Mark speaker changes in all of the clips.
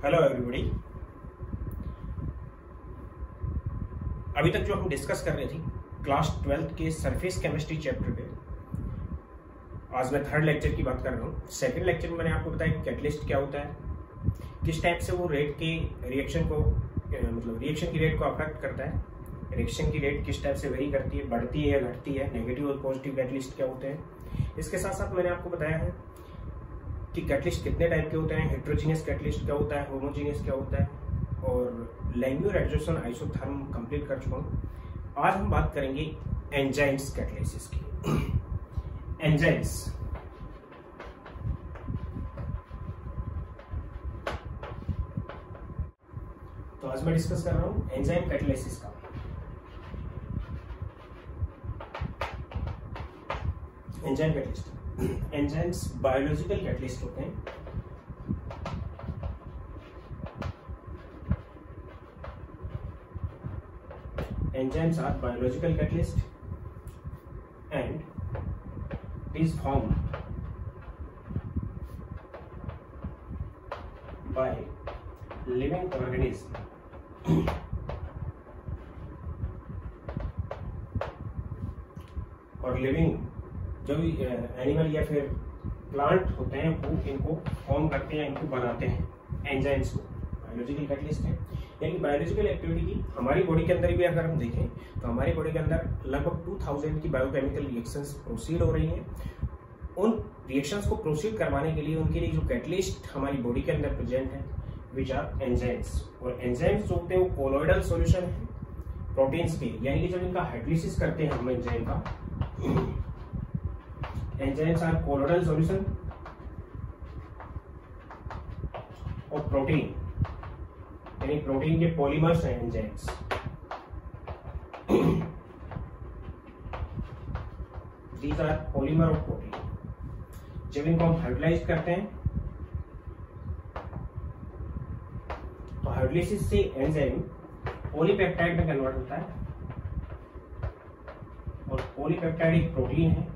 Speaker 1: Hello everybody. अभी तक जो हम डिस्कस कर रहे थे क्लास 12th के सरफेस केमिस्ट्री चैप्टर पे, आज मैं थर्ड लेक्चर की बात कर रहा हूँ। सेकंड लेक्चर में मैंने आपको बताया कि कैटलिस्ट क्या होता है, किस टाइप से वो रेट के रिएक्शन को रिएक्शन की रेट को अफेक्ट करता है, रिएक्शन की रेट किस टाइप से वेरी करती है, बढ़ती है या घटती है, नेगेटिव और पॉजिटिव कैटलिस्ट क्या होते हैं। इसके साथ साथ मैंने आपको बताया है कि कैटलिस्ट कितने टाइप के होते हैं, हेट्रोजीनियस कैटलिस्ट क्या होता है, होमोजीनियस क्या होता है, और लैंग्यूर एडजॉर्प्शन आइसोथर्म कंप्लीट कर चुका हूँ। आज हम बात करेंगे एंजाइम्स कैटलिसिस की। एंजाइम्स तो आज मैं डिस्कस कर रहा हूँ एंजाइम कैटलिसिस का। Enzyme catalyst, enzymes biological catalyst होते हैं। Enzymes are biological catalyst and it is formed by living organism और लिविंग जो भी एनिमल या फिर प्लांट होते हैं वो इनको फॉर्म करते हैं, इनको बनाते हैं एंजाइम्स को। बायोलॉजिकल कैटलिस्ट है, यानी बायोलॉजिकल एक्टिविटी की हमारी बॉडी के अंदर भी अगर हम देखें तो हमारी बॉडी के अंदर लगभग 2000 की बायोकेमिकल रिएक्शंस प्रोसीड हो रही हैं। उन रिएक्शंस को प्रोसीड करवाने के लिए उनके लिए जो कैटलिस्ट हमारी बॉडी के अंदर प्रेजेंट है विच आर एंजाइम्स। और एंजाइम्स जो होते हैं वो कोलोइडल सॉल्यूशन है प्रोटीन्स के, यानी कि जब इनका हाइड्रोलिसिस करते हैं हम एंजाइम का, एंजाइम्स आर कोलोइडल सॉल्यूशन और प्रोटीन, यानी प्रोटीन के पॉलीमर्स हैं enzymes. These are polymer of protein. जब इनको हम हाइड्रोलाइज करते हैं तो हाइड्रोलिसिस से एंजाइम पॉलीपेप्टाइड में कन्वर्ट होता है, और पॉलीपेप्टाइड एक प्रोटीन है।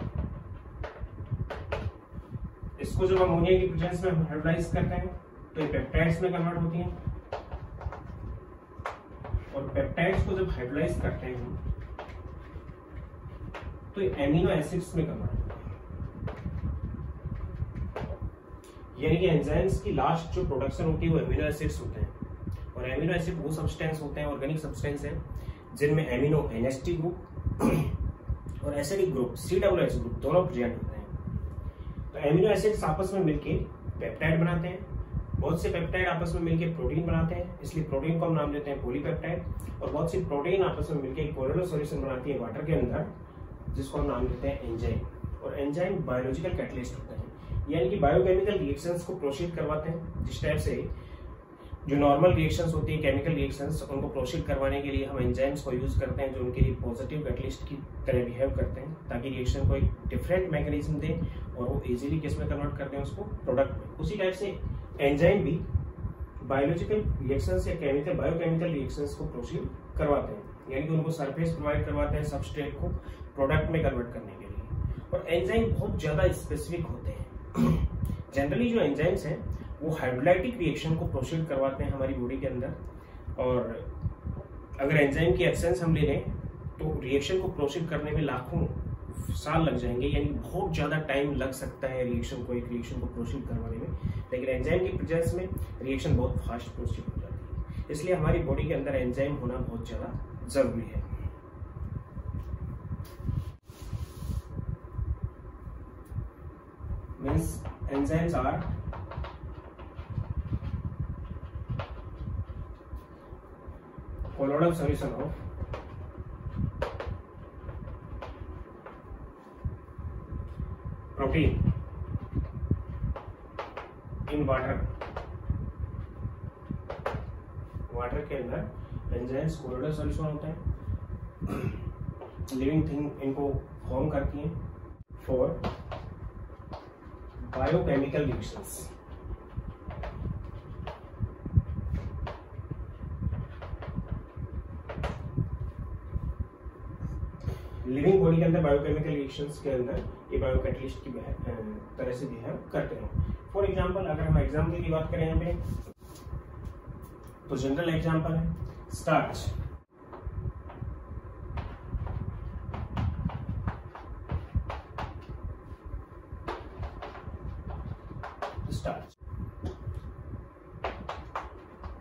Speaker 1: इसको जब अमोनिया की प्रेजेंस में हम हाइड्रोलाइज करते हैं तो ये पेप्टाइड्स में कन्वर्ट होती हैं, और पेप्टाइड्स को जब हाइड्रोलाइज करते हैं तो ये एमिनो एसिड्स में कन्वर्ट होते हैं। यानी कि एंजाइम्स की लास्ट जो प्रोडक्शन होती है वो एमिनो एसिड्स होते हैं, और एमिनो एसिड वो सब्सटेंस होते हैं, ऑर्गेनिक सब्सटेंस है जिनमें एमिनो NH2 ग्रुप और एसिडिक ग्रुप COOH ग्रुप दोनों प्रेजेंट होते हैं। तो एमिनो एसिड्स आपस में मिलके पेप्टाइड बनाते हैं, बहुत से पेप्टाइड आपस में मिलकर प्रोटीन बनाते हैं, इसलिए प्रोटीन को हम नाम देते हैं पॉलीपेप्टाइड। और बहुत सी प्रोटीन आपस में मिलकर एक कोलोइडल सॉल्यूशन बनाती है वाटर के अंदर, जिसको हम नाम देते हैं एंजाइम। और एंजाइम बायोलॉजिकल कैटलिस्ट होते हैं, यानी कि बायोकेमिकल रिएक्शंस को प्रोसीड करवाते हैं। जिस टाइप से जो नॉर्मल रिएक्शंस होती है केमिकल रिएक्शंस, उनको प्रोसीड करवाने के लिए हम एंजाइम्स को यूज करते हैं, जो उनके लिए पॉजिटिव कैटलिस्ट की तरह बिहेव करते हैं, ताकि रिएक्शन को एक डिफरेंट मैकेनिज्म दे और वो इजीली किस में कन्वर्ट करते हैं, उसको प्रोडक्ट में। उसी टाइप से एंजाइम भी बायोलॉजिकल रिएक्शंस या केमिकल बायोकेमिकल रिएक्शंस को प्रोसीड करवाते हैं, यानी कि उनको सरफेस प्रोवाइड करवाते हैं सबस्ट्रेट को प्रोडक्ट में कन्वर्ट करने के लिए। और एंजाइम बहुत ज्यादा स्पेसिफिक होते हैं। जनरली जो एंजाइम्स हैं वो हाइड्रोलाइटिक रिएक्शन को प्रोसीड करवाते हैं हमारी बॉडी के अंदर, और अगर एंजाइम की एब्सेंस हम ले लें तो रिएक्शन को प्रोसीड करने में लाखों साल लग जाएंगे, यानी बहुत ज्यादा टाइम लग सकता है रिएक्शन को, एक रिएक्शन को प्रोसीड करवाने में। लेकिन एंजाइम की प्रेजेंस में रिएक्शन बहुत फास्ट प्रोसीड हो जाती है, इसलिए हमारी बॉडी के अंदर एंजाइम होना बहुत ज्यादा जरूरी है। Means enzymes are colloidal solution of protein in water. Water के अंदर एंजाइम्स कोलोइडल सॉल्यूशन होते हैं, लिविंग थिंग इनको फॉर्म करती हैं for biochemical reactions. Living body के अंदर बायोकेमिकल रिएक्शंस के अंदर ये बायोकैटलिस्ट की तरह से बिहेव करते हैं। फॉर एग्जांपल अगर हम एग्जांपल की बात करें यहाँ पे, तो जनरल एग्जांपल है स्टार्च, स्टार्च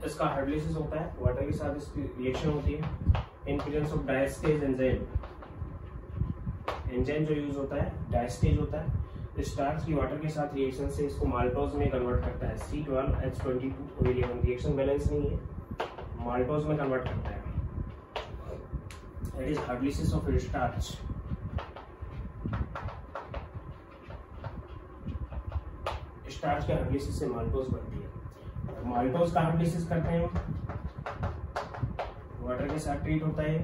Speaker 1: इसका हाइड्रोलाइसिस होता है, वाटर के साथ इसकी रिएक्शन होती है in presence of diastase enzyme. Enzyme जो यूज होता है डायस्टेज होता है, स्टार्च की वाटर के साथ रिएक्शन से इसको माल्टोज में कन्वर्ट करता है। C12H22O11 रिएक्शन बैलेंस नहीं है, माल्टोज में कन्वर्ट करता है। It is hydrolysis of starch. Starch के हाइड्रोलाइसिस से माल्टोज बनती है। माल्टोज का हाइड्रोलाइसिस करते हैं वाटर के साथ ट्रीट होता है,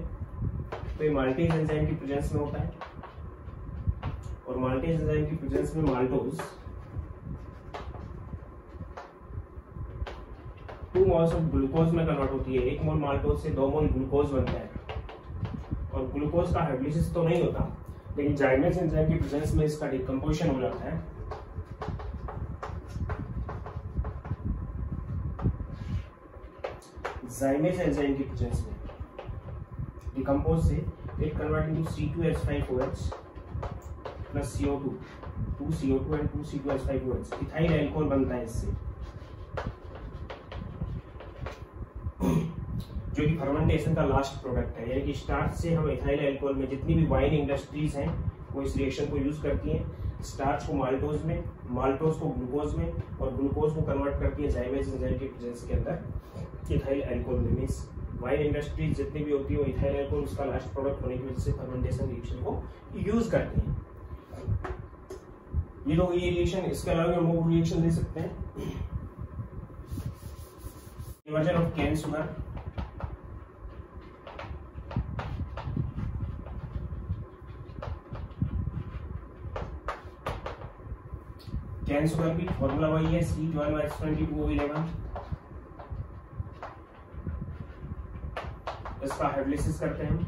Speaker 1: तो ये माल्टेज एंजाइम की प्रेजेंस में होता है और माल्टेज एंजाइम की प्रेजेंस में माल्टोज 2 मोल्स ऑफ ग्लूकोज में कन्वर्ट होती है। 1 मोल माल्टोज से 2 मोल ग्लूकोज बनता है और ग्लूकोज का हाइड्रोलाइसिस तो नहीं होता, लेकिन जाइमेज एंजाइम की प्रेजेंस में इसका डिकम्पोजिशन हो जाता है। जाइमेज एंजाइम की प्रेजेंस में डिकम्पोज से it convert into C2H5OH plus CO2, 2CO2 and 2C2H5OH ethyl alcohol बनता है इससे, जो कि फर्मेंटेशन का लास्ट प्रोडक्ट है। यानी कि स्टार्च से हम इथाइल अल्कोहल में जितनी भी वाइन इंडस्ट्रीज हैं वो इस रिएक्शन को यूज करती हैं। स्टार्च को माल्टोज में, माल्टोज को ग्लूकोज में और ग्लूकोज को कन्वर्ट करती है जाइमेज एंजाइम की प्रेजेंस के अंदर इथाइल अल्कोहल में। मींस वाइन इंडस्ट्रीज जितनी भी होती है वो इथाइल अल्कोहल उसका लास्ट प्रोडक्ट होने की वजह से फर्मेंटेशन रिएक्शन को यूज करती हैं। ये लोग ये रिएक्शन, इसके अलावा हम और रिएक्शन दे सकते हैं। Version of cane sugar, cane sugar की फॉर्मूला वही है C12H22O11। इसका हाइड्रोलाइसिस करते हैं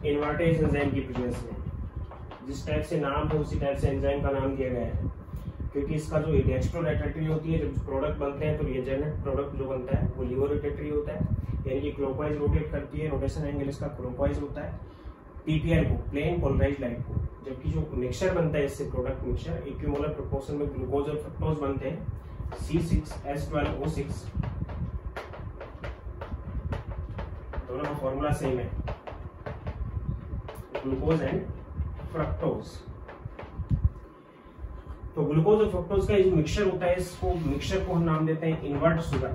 Speaker 1: इन्वर्टेज एंजाइम की प्रेजेंस में। जिस टाइप से नाम है उसी टाइप से एंजाइम का नाम दिया गया है, क्योंकि इसका जो डेक्स्ट्रोरोटेटरी होती है, जब प्रोडक्ट बनते हैं तो रिएजेंट प्रोडक्ट जो बनता है वो लिवोरोटेटरी होता है, यानी कि क्लॉकवाइज रोटेट करती है, रोटेशन एंगल इसका क्लॉकवाइज होता है पीपीआर को, प्लेन पोलराइज्ड लाइट को। जबकि जो मिक्सचर बनता है इससे प्रोडक्ट मिक्सचर इक्विमोलर प्रोपोर्शन में ग्लूकोज और फ्रक्टोज बनते हैं C6H12O6, दोनों का फॉर्मूला सेम है, ग्लूकोज एंड फ्रक्टोज। तो ग्लूकोज और फ्रक्टोज का जो मिक्सचर होता है, इसको मिक्सचर को हम नाम देते हैं इन्वर्ट शुगर।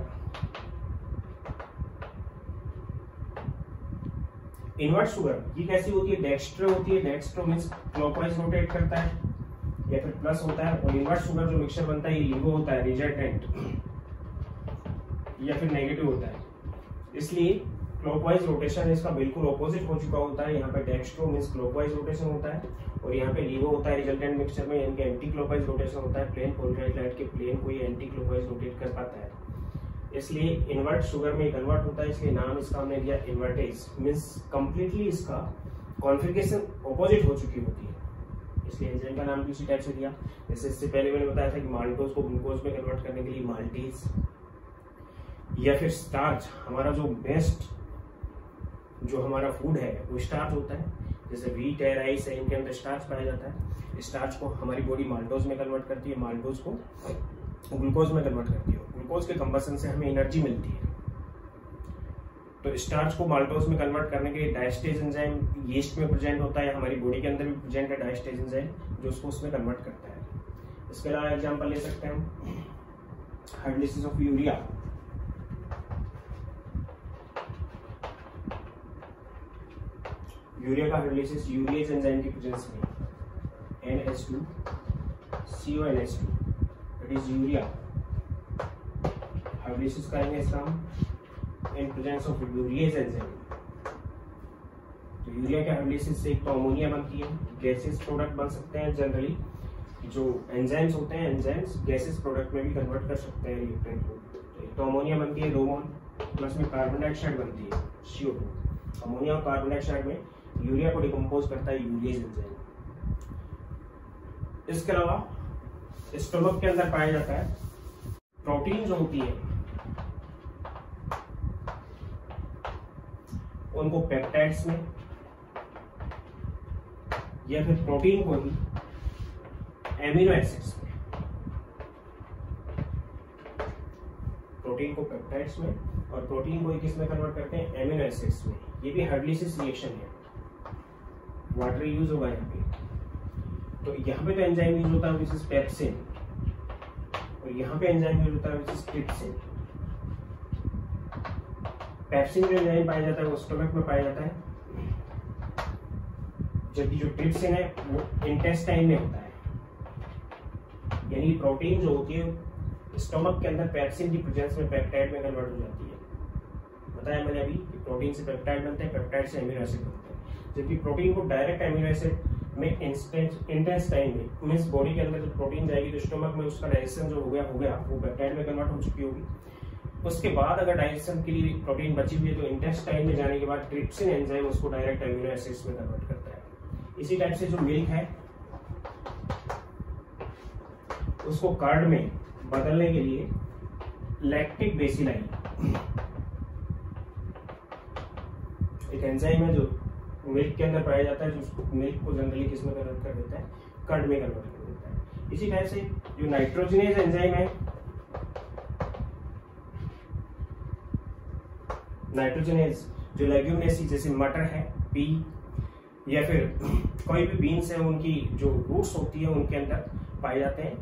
Speaker 1: इन्वर्ट शुगर ये कैसी होती है, डेक्स्ट्रो होती है। डेक्स्ट्रो मींस क्लॉकवाइज रोटेट करता है या फिर प्लस होता है, और इन्वर्ट शुगर जो मिक्सचर बनता है ये लिवो होता है, रिजल्टेंट या फिर नेगेटिव होता है। इसलिए क्लॉकवाइज रोटेशन इसका बिल्कुल ऑपोजिट हो चुका होता है। यहाँ पे डेक्स्ट्रो मींस क्लॉकवाइज रोटेशन होता है और यहाँ पे लिवो होता है रिजल्टेंट मिक्सचर में, यानी कि एंटी क्लॉकवाइज रोटेशन होता है। प्लेन पोलराइज्ड लाइट के प्लेन को ये एंटी क्लॉकवाइज रोटेट कर पाता है, इसलिए इन्वर्ट शुगर में कन्वर्ट होता है, इसलिए नाम इसका हमने दिया इन्वर्टेज। मींस कंप्लीटली इसका कॉन्फ़िगरेशन ऑपोजिट हो चुकी होती है, इसलिए एंजाइम का नाम भी उसी टाइप से दिया। जैसे इससे पहले मैंने बताया था कि माल्टोज को ग्लूकोज में कन्वर्ट करने के लिए माल्टेज, या फिर स्टार्च, हमारा जो बेस्ट जो हमारा फूड है वो स्टार्च होता है। जैसे व्हीट है, राइस है, इनके अंदर स्टार्च पाया जाता है। स्टार्च को हमारी बॉडी माल्टोज में कन्वर्ट करती है, माल्टोज को ग्लूकोज में कन्वर्ट करती है। ग्लूकोज के कंबसन से हमें एनर्जी मिलती है। तो स्टार्च को माल्टोज में कन्वर्ट करने के लिए डायस्टेज एंजाइम यीस्ट में प्रेजेंट होता है, हमारी बॉडी के अंदर भी प्रेजेंट है डायस्टेज एंजाइम जो उसको उसमें कन्वर्ट करता है। इसके अलावा एग्जांपल ले सकते हैं हम हाइड्रोलाइसिस ऑफ यूरिया। यूरिया का हाइड्रोलाइसिस यूरिएज एंजाइम की प्रेजेंस में NH2 CONH2, it is urea. Hydrolysis करेंगे इसका हम in presence of urease enzyme. तो यूरिया के हाइड्रोलाइसिस से एक तो अमोनिया बनती है, गैसेस प्रोडक्ट बन सकते हैं। जनरली जो एंजाइम्स होते हैं, एंजाइम्स गैसेस प्रोडक्ट में भी कन्वर्ट कर सकते हैं रिएक्टेंट को। तो अमोनिया बनती है 2 मोल, प्लस में कार्बन डाइऑक्साइड बनती है CO2। अमोनिया और कार्बन डाइऑक्साइड में यूरिया को डिकम्पोज करता है यूरिएज एंजाइम। इसके अलावा स्टोमक के अंदर पाया जाता है प्रोटीन जो होती है, उनको पेप्टाइड्स में या फिर प्रोटीन को ही एमिनो एसिड्स में, प्रोटीन को पेप्टाइड्स में और प्रोटीन को किस में कन्वर्ट करते हैं, एमिनो एसिड्स में। ये भी हाइड्रोलिसिस रिएक्शन है, वाटर यूज होगा यहाँ पे। तो यहाँ पे तो एंजाइम यूज होता है विच इज पेप्सिन, और यहाँ पे एंजाइम यूज होता है विच इज ट्रिप्सिन। पेप्सिन जो एंजाइम पाया जाता है वो स्टमक में पाया जाता है, जबकि जो ट्रिप्सिन है वो इंटेस्टाइन में होता है। यानी प्रोटीन जो होती है स्टमक के अंदर पेप्सिन की प्रेजेंस में पेप्टाइड में कन्वर्ट हो जाती है। बताया मैंने अभी कि प्रोटीन से पेप्टाइड बनते हैं, पेप्टाइड से एमिनो एसिड बनते हैं। जबकि प्रोटीन को डायरेक्ट एमिनो एसिड में इंटेस्टाइन में, मींस बॉडी के अंदर जो प्रोटीन जाएगी तो स्टमक में उसका डाइजेशन जो हो गया वो पेप्टाइड में कन्वर्ट हो चुकी होगी। उसके बाद अगर डाइजेशन के लिए प्रोटीन बची हुई है तो इंटेस्टाइन में जाने के बाद ट्रिप्सिन एंजाइम उसको डायरेक्ट एमिनो एसिड्स में कन्वर्ट करता है। इसी टाइप से जो मिल्क है उसको कर्ड में बदलने के लिए लैक्टिक बेसिलाई एक एंजाइम है जो मिल्क के अंदर पाया जाता है, जो उसको मिल्क को जनरली किसमें कन्वर्ट कर देता है, कर्ड में कन्वर्ट कर देता है। इसी टाइप से जो नाइट्रोजनेज एंजाइम है, नाइट्रोजनेज जो लेग्यूमिनेसी जैसे मटर है, पी या फिर कोई भी बीन्स है, उनकी जो रूट्स होती है उनके अंदर पाए जाते हैं।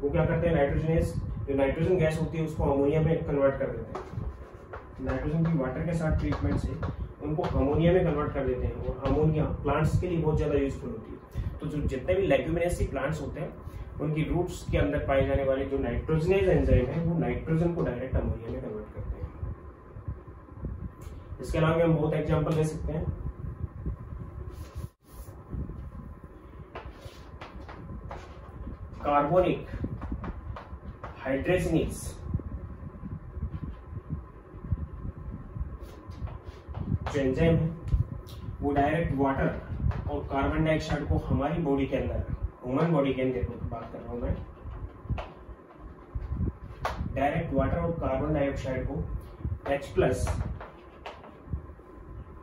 Speaker 1: वो क्या करते हैं, नाइट्रोजनेज जो नाइट्रोजन गैस होती है उसको अमोनिया में कन्वर्ट कर देते हैं। नाइट्रोजन की वाटर के साथ ट्रीटमेंट से उनको अमोनिया में कन्वर्ट कर देते हैं, और अमोनिया प्लांट्स के लिए बहुत ज्यादा यूजफुल होती है। तो जो जितने भी लेग्यूमिनेसी प्लांट्स होते हैं उनकी रूट्स के अंदर पाए जाने वाले जो नाइट्रोजनेज एंजाइम है वो नाइट्रोजन को डायरेक्ट अमोनिया में कन्वर्ट करते हैं। इसके अलावा हम बहुत एग्जाम्पल ले सकते हैं। कार्बोनिक हाइड्रोजनेज जो एंजाइम है वो डायरेक्ट वाटर और कार्बन डाइऑक्साइड को हमारी बॉडी के अंदर, ह्यूमन बॉडी के अंदर बात कर रहा हूं मैं, डायरेक्ट वाटर और कार्बन डाइऑक्साइड को H+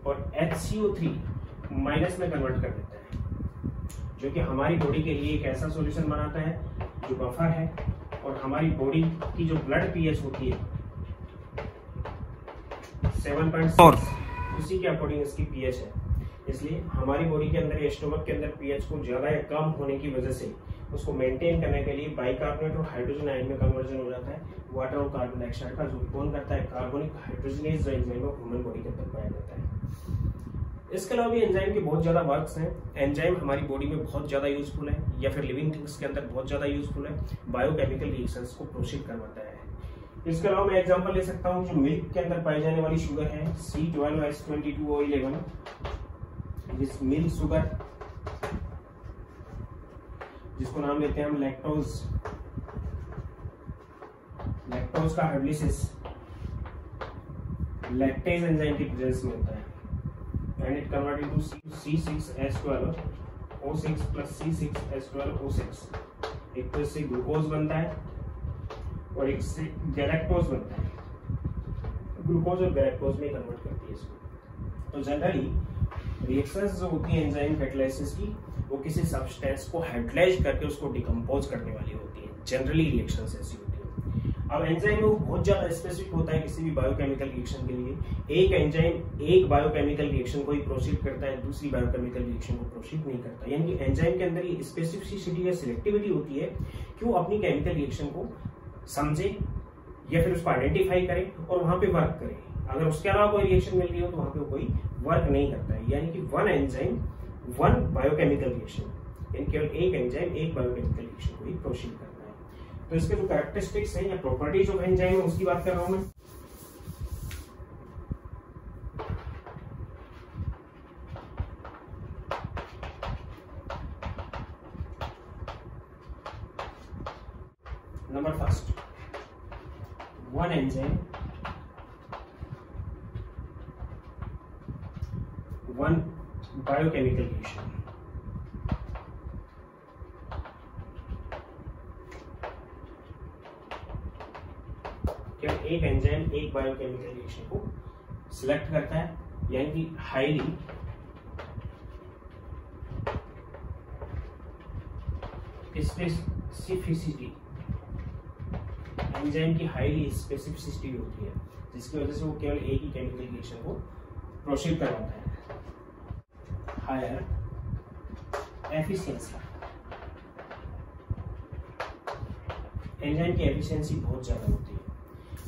Speaker 1: और HCO3 माइनस में कन्वर्ट कर देता है, जो कि हमारी बॉडी के लिए एक ऐसा सॉल्यूशन बनाता है जो बफर है, और हमारी बॉडी की जो ब्लड पीएच होती है 7.4 उसी के अकॉर्डिंग इसकी पीएच है। इसलिए हमारी बॉडी के अंदर, स्टमक के अंदर पीएच को ज्यादा या कम होने की वजह से उसको मेंटेन करने के लिए बाइकार्बोनेट और हाइड्रोजन आयन में कन्वर्जन हो जाता है वाटर और कार्बन डाइऑक्साइड का, जो कौन करता है, कार्बोनिक हाइड्रोजनेज जो एंजाइम ह्यूमन बॉडी के अंदर पाया जाता है। इसके अलावा भी एंजाइम के बहुत ज्यादा वर्क्स हैं। एंजाइम हमारी बॉडी में बहुत ज्यादा यूजफुल है, या फिर लिविंग थिंग्स के अंदर बहुत ज्यादा यूजफुल है, बायोकेमिकल रिएक्शंस को प्रोसीड करवाता है। इसके अलावा मैं एग्जांपल ले सकता हूं, जो मिल्क के अंदर पाई जाने वाली शुगर है C12H22O11, जिस मिल्क शुगर जिसको नाम देते हैं हम लैक्टोज, लैक्टोज का हाइड्रोलिसिस लैक्टेज एंजाइम की प्रेजेंस में होता है, and it convert into C6H12O6 plus C6H12O6। एक तो इससे ग्लूकोज बनता है और एक से गैलेक्टोज बनता है, ग्लूकोज और गैलेक्टोज में कन्वर्ट करती है इसको। तो जनरली रिएक्शंस जो होती है एंजाइम कैटालिसिस की, वो किसी सब्सटेंस को हाइड्रोलाइज करके उसको डिकम्पोज करने वाली होती है। जनरली रिएक्शंस ऐसी होती है। अब एंजाइम वो बहुत ज्यादा स्पेसिफिक होता है किसी भी बायोकेमिकल रिएक्शन के लिए। एक एंजाइम एक बायोकेमिकल रिएक्शन को ही प्रोसीड करता है, दूसरी बायोकेमिकल रिएक्शन को प्रोसीड नहीं करता। यानी कि एंजाइम के अंदर ये स्पेसिफिसिटी या सिलेक्टिविटी होती है कि वो अपनी केमिकल रिएक्शन को समझे या फिर उसको आइडेंटिफाई करे और वहां पे वर्क करे। अगर उसके अलावा कोई रिएक्शन मिल रही हो तो वहां पे कोई वर्क नहीं करता है। यानी कि one enzyme one biochemical reaction, यानी केवल एक एंजाइम एक बायोकेमिकल रिएक्शन को ही प्रोसीड करता है। तो इसके जो कैरेक्टरिस्टिक्स हैं या प्रॉपर्टीज ऑफ एंजाइम है उसकी बात कर रहा हूं मैं। Number first, one enzyme one biochemical reaction. केवल एक एंजाइम एक बायोकेमिकल रिएक्शन को सिलेक्ट करता है यानी कि हाईली स्पेसिफिसिटी, एंजाइम की हाईली स्पेसिफिसिटी होती है, जिसकी वजह से वो केवल एक ही केमिकल रिएक्शन को प्रोसीड करवाता है। हायर एफिशिएंसी, एंजाइम की एफिशिएंसी बहुत ज्यादा होती है,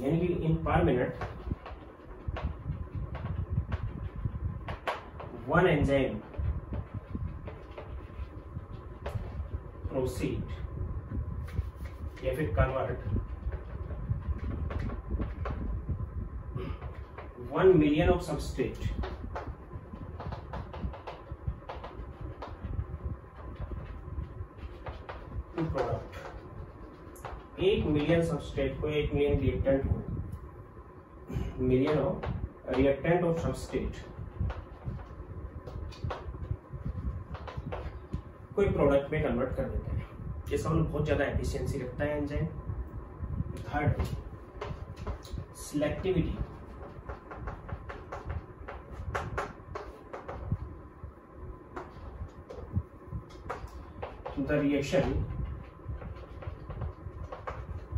Speaker 1: यानी कि इन पर मिनट 1 एंजाइम प्रोसीड या फिर convert 1 million of substrate to product. 1 million substrate को, 1 मिलियन रिएक्टेंट को, million of reactant of substrate कोई प्रोडक्ट में कन्वर्ट कर देते हैं। ये सब बहुत ज्यादा एफिशिएंसी रखता है enzyme. Third, selectivity, the reaction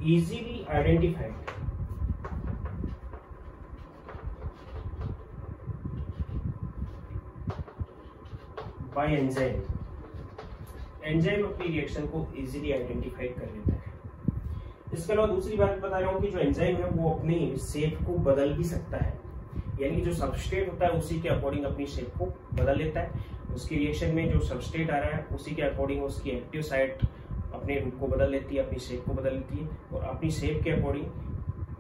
Speaker 1: easily identified by enzyme, enzyme अपनी रिएक्शन को इजीली आइडेंटिफाई कर लेता है। इसके अलावा दूसरी बात बता रहा हूँ कि जो एंजाइम है वो अपनी शेप को बदल भी सकता है, यानी जो सबस्ट्रेट होता है उसी के अकॉर्डिंग अपनी शेप को बदल लेता है। उसकी रिएक्शन में जो सबस्ट्रेट आ रहा है उसी के अकॉर्डिंग उसकी एक्टिव साइट अपने रूप को बदल लेती है, अपनी शेप को बदल लेती है, और अपनी शेप के अकॉर्डिंग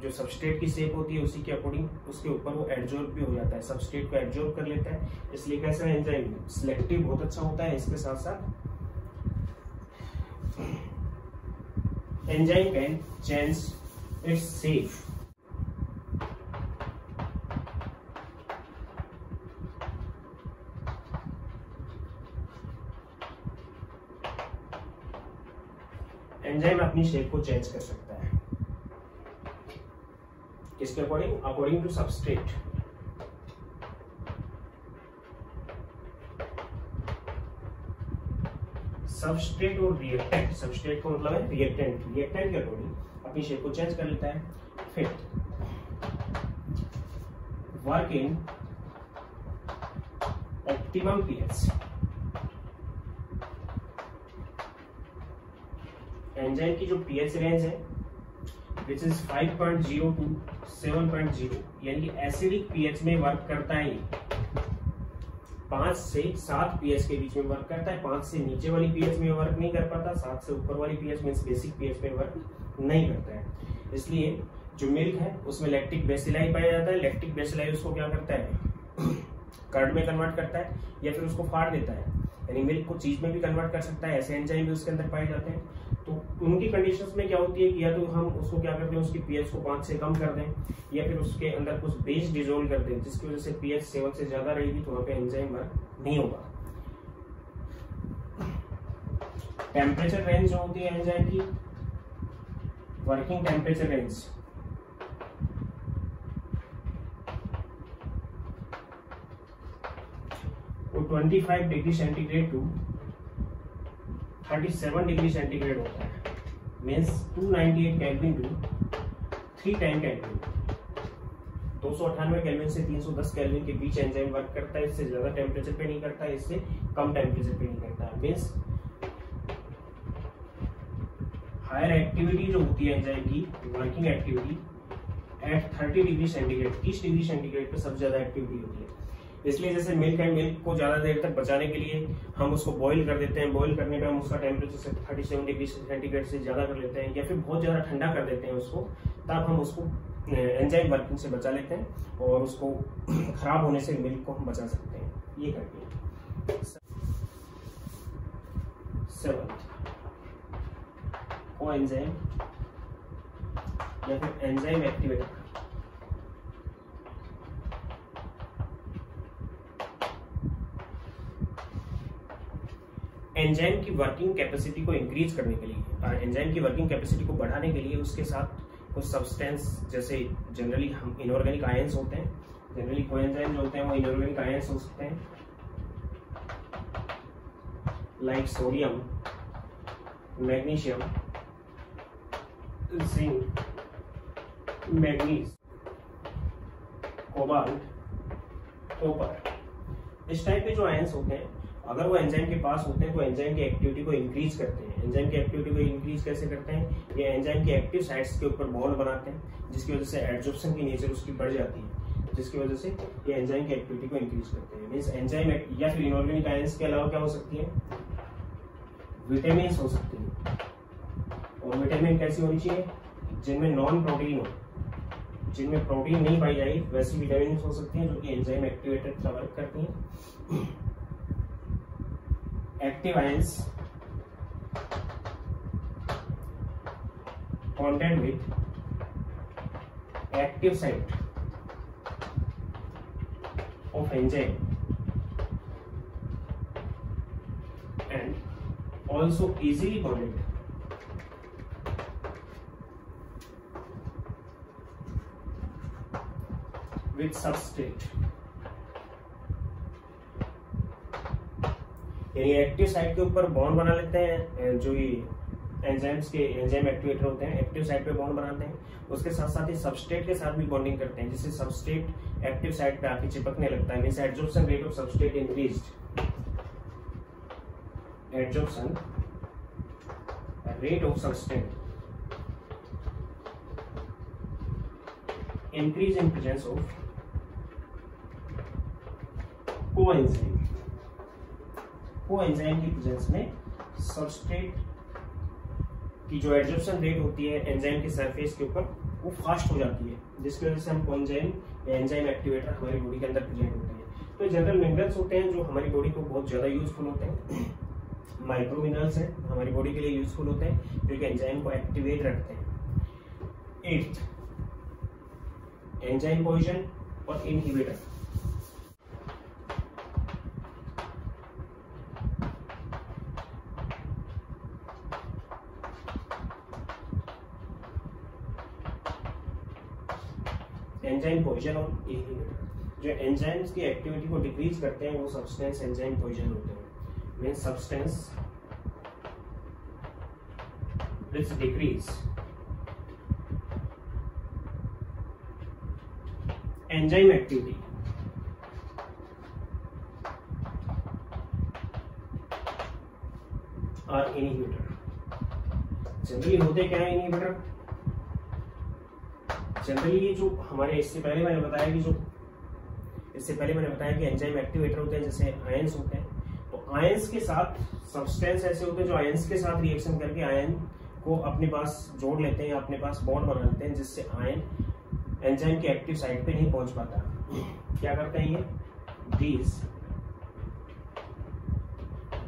Speaker 1: जो सबस्ट्रेट की शेप होती है उसी के अकॉर्डिंग उसके ऊपर वो एडजॉर्ब भी हो जाता है, सबस्ट्रेट को एडजॉर्ब कर लेता है। इसलिए कैसा एंजाइम सिलेक्टिव बहुत अच्छा होता है। इसके साथ साथ enzyme can change its shape, enzyme अपनी शेप को चेंज कर सकता है। किसके according? According to substrate. Substrate और रिएक्टेंट, सबस्ट्रेट का मतलब है रिएक्टेंट, रिएक्टेंट के अकॉर्डिंग अपनी शेप को चेंज कर लेता है। Fifth, work in optimum pH, enzyme की जो पीएच रेंज है विच इज 5.0 to 7.0, यानी कि एसिडिक पीएच में वर्क करता है। 5 से 7 पीएच के बीच में वर्क करता है। 5 से नीचे वाली पीएच में वर्क नहीं कर पाता, 7 से ऊपर वाली पीएच में, बेसिक पीएच में वर्क नहीं करता है। इसलिए जो मिल्क है उसमें लैक्टिक बेसिलाई पाया जाता है। लैक्टिक बेसिलाई उसको क्या करता है? कर्ड में कन्वर्ट करता है या फिर उसको फाड़ देता है, यानी मिल्क को चीज में भी कन्वर्ट कर सकता है। ऐसे एंजाइम भी उसके अंदर पाए जाते हैं। तो उनकी कंडीशंस में क्या होती है कि या तो हम उसको क्या करते हैं, उसकी पीएच को 5 से कम कर दें, या फिर उसके अंदर कुछ बेस डिसोल्व कर दें, जिसकी वजह से पीएच 7 से ज्यादा रहेगी तो वहां पे एंजाइम वर्क नहीं होगा। टेम्परेचर रेंज जो होती है एंजाइम की, वर्किंग टेम्परेचर रेंज, वो 25 degree centigrade to 37 degree centigrade होता है। Means 298 kelvin to 310 kelvin, 298 kelvin से 310 केल्विन के बीच एंजाइम वर्क करता है। इससे ज्यादा टेम्परेचर पे नहीं करता है, इससे कम टेम्परेचर पे नहीं करता है। मीन्स हायर एक्टिविटी जो होती है एंजाइम की, working activity at 30 degree centigrade, 30 degree centigrade पे सबसे ज्यादा एक्टिविटी होती है। इसलिए जैसे मिल्क है, मिल्क को ज्यादा देर तक बचाने के लिए हम उसको बॉईल कर देते हैं। बॉईल करने पे हम उसका टेम्परेचर 37 डिग्री सेंटीग्रेड से ज्यादा कर लेते हैं, या फिर बहुत ज्यादा ठंडा कर देते हैं उसको, तब हम उसको एंजाइम वर्किंग से बचा लेते हैं और उसको खराब होने से मिल्क को हम बचा सकते हैं। ये करते हैं। 7th, कोएंजाइम या फिर एंजाइम एक्टिवेटर। एंजाइम की वर्किंग कैपेसिटी को इंक्रीज करने के लिए, एंजाइम की वर्किंग कैपेसिटी को बढ़ाने के लिए उसके साथ कुछ सब्सटेंस, जैसे जनरली हम इनऑर्गेनिक आयंस होते हैं जनरली कोएंजाइम जो होते हैं वो इनऑर्गेनिक आयंस हो सकते हैं, like sodium, magnesium, zinc, manganese, cobalt, copper. इस टाइप के जो आयंस होते हैं अगर वो एंजाइम के पास होते हैं तो एंजाइम की एक्टिविटी को इंक्रीज करते हैं। एंजाइम की एक्टिविटी को इंक्रीज कैसे करते हैं? ये एंजाइम के एक्टिव साइट्स के ऊपर बॉन्ड बनाते हैं, जिसकी वजह से एडजॉर्प्शन की नेचर उसकी बढ़ जाती है, जिसकी वजह से ये एंजाइम की एक्टिविटी को इंक्रीज करते हैं। मींस एंजाइम या फिर इनऑर्गेनिक आयंस के अलावा क्या हो सकती है? विटामिन हो सकती है। और विटामिन कैसी होनी चाहिए? जिनमें नॉन प्रोटीन हो, जिनमें प्रोटीन नहीं पाई जाएगी वैसी विटामिन हो सकती हैं जो कि एंजाइम एक्टिवेटर का वर्क करती हैं। Active ions bonded with active site of enzyme and also easily bonded with substrate। यानी एक्टिव साइट के ऊपर बॉन्ड बना लेते हैं, जो ये एंजाइम्स के एंजाइम एक्टिवेटर होते हैं एक्टिव साइट पे बॉन्ड बनाते हैं, उसके साथ साथ ही सबस्ट्रेट के साथ भी बॉन्डिंग करते हैं, जिससे सबस्ट्रेट एक्टिव साइट पे आके चिपकने लगता है। Means adsorption rate of substrate increased, adsorption rate of substrate increase in presence of coenzyme। Coenzyme की प्रेजेंस में सबस्ट्रेट की जो एडजॉर्प्शन रेट होती है एंजाइम के सरफेस के ऊपर वो फास्ट हो जाती है, जिसकी वजह से हम कोएंजाइम या एंजाइम एक्टिवेटर हमारी बॉडी के अंदर प्रेजेंट होते हैं। तो जनरल मिनरल्स होते हैं जो हमारी बॉडी को बहुत ज्यादा यूजफुल होते हैं, माइक्रो मिनरल्स हैं हमारी बॉडी के लिए यूजफुल होते हैं, जो कि एंजाइम को एक्टिवेट रखते हैं। 8th एंजाइम पोजीशन और इनहिबिटर। एंजाइम पोजीशन और इनहिबिटर जो एंजाइम्स की एक्टिविटी को डिक्रीज करते हैं वो सब्सटेंस एंजाइम पोजीशन होते हैं। Means substance which decrease enzyme activity और इनहिबिटर। जनरली होते क्या है इनहिबिटर? जनरली ये जो हमारे इससे पहले मैंने बताया कि एंजाइम एक्टिवेटर होते हैं जैसे आयंस होते हैं, तो आयंस के साथ सब्सटेंस ऐसे होते हैं जो आयंस के साथ रिएक्शन करके आयन को अपने पास जोड़ लेते हैं या अपने पास बॉन्ड बना लेते हैं, जिससे आयन एंजाइम के एक्टिव साइट पे नहीं पहुंच पाता। क्या करते हैं ये? दीज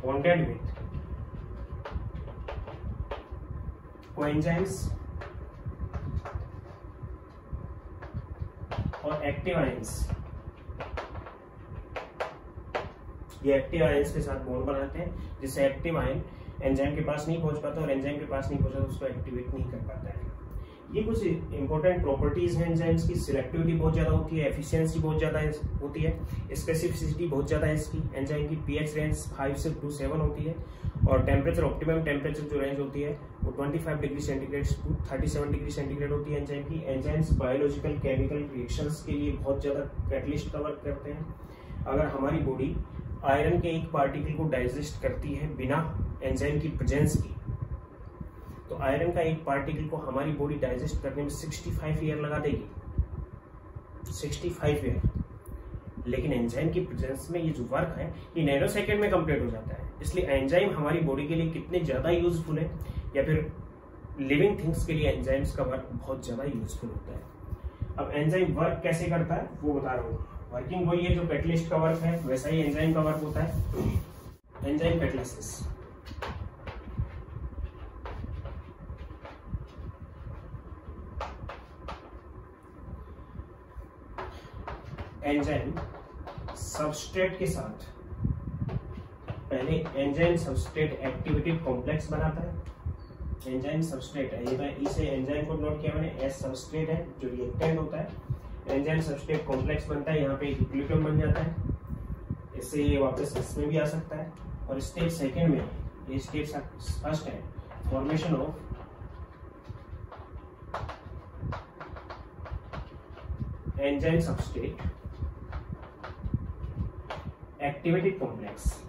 Speaker 1: बॉन्डेड विथ कोएंजाइम्स और एक्टिव आयंस, ये एक्टिव आयंस के साथ बॉन्ड बनाते हैं, जिससे एक्टिव आयन एंजाइम के पास नहीं पहुंच पाता और एंजाइम के पास नहीं पहुंचा तो उसको एक्टिवेट नहीं कर पाता है। ये कुछ इंपॉर्टेंट प्रॉपर्टीज हैं एंजाइम्स की। सिलेक्टिविटी बहुत ज्यादा होती है, एफिशिएंसी बहुत ज्यादा होती है, स्पेसिफिसिटी बहुत ज्यादा है इसकी। एंजाइम की पीएच रेंज 5 से 7 होती है और टेम्परेचर ऑप्टिमम टेम्परेचर जो रेंज होती है वो 25 degree centigrade to 37 degree centigrade होती है एंजाइम की। एंजाइम्स बायोलॉजिकल केमिकल रिएक्शंस के लिए बहुत ज्यादा कैटलिस्ट का वर्क करते हैं। अगर हमारी बॉडी आयरन के एक पार्टिकल को डाइजेस्ट करती है बिना एंजाइम की प्रेजेंस की, तो आयरन का एक पार्टिकल को हमारी बॉडी डाइजेस्ट करने में 65 ईयर लगा देगी, 65 ईयर। लेकिन एंजाइम की प्रेजेंस में ये जो वर्क है ये नैनो सेकेंड में कंप्लीट हो जाता है। इसलिए एंजाइम हमारी बॉडी के लिए कितने ज्यादा यूजफुल है, या फिर लिविंग थिंग्स के लिए एंजाइम्स का वर्क बहुत ज्यादा यूजफुल होता है। अब एंजाइम वर्क कैसे करता है वो बता रहा हूँ। वर्किंग वही है जो कैटलिस्ट का वर्क है, वैसा ही एंजाइम का वर्क होता है। एंजाइम कैटलिसिस एंजाइम सबस्ट्रेट के साथ पहले एंजाइम सबस्ट्रेट एक्टिविटी कॉम्प्लेक्स बनाता है। एंजाइम सबस्ट्रेट है, ये इसे एंजाइम को नोट किया मैंने, एस सबस्ट्रेट है जो रिएक्टेंट होता है, एंजाइम सबस्ट्रेट कॉम्प्लेक्स बनता है, यहाँ पे इक्विलिब्रियम बन जाता है, इससे ये वापस इसमें भी आ सकता है। और स्टेप सेकेंड में, ये स्टेप फर्स्ट है, formation of enzyme substrate activated complex.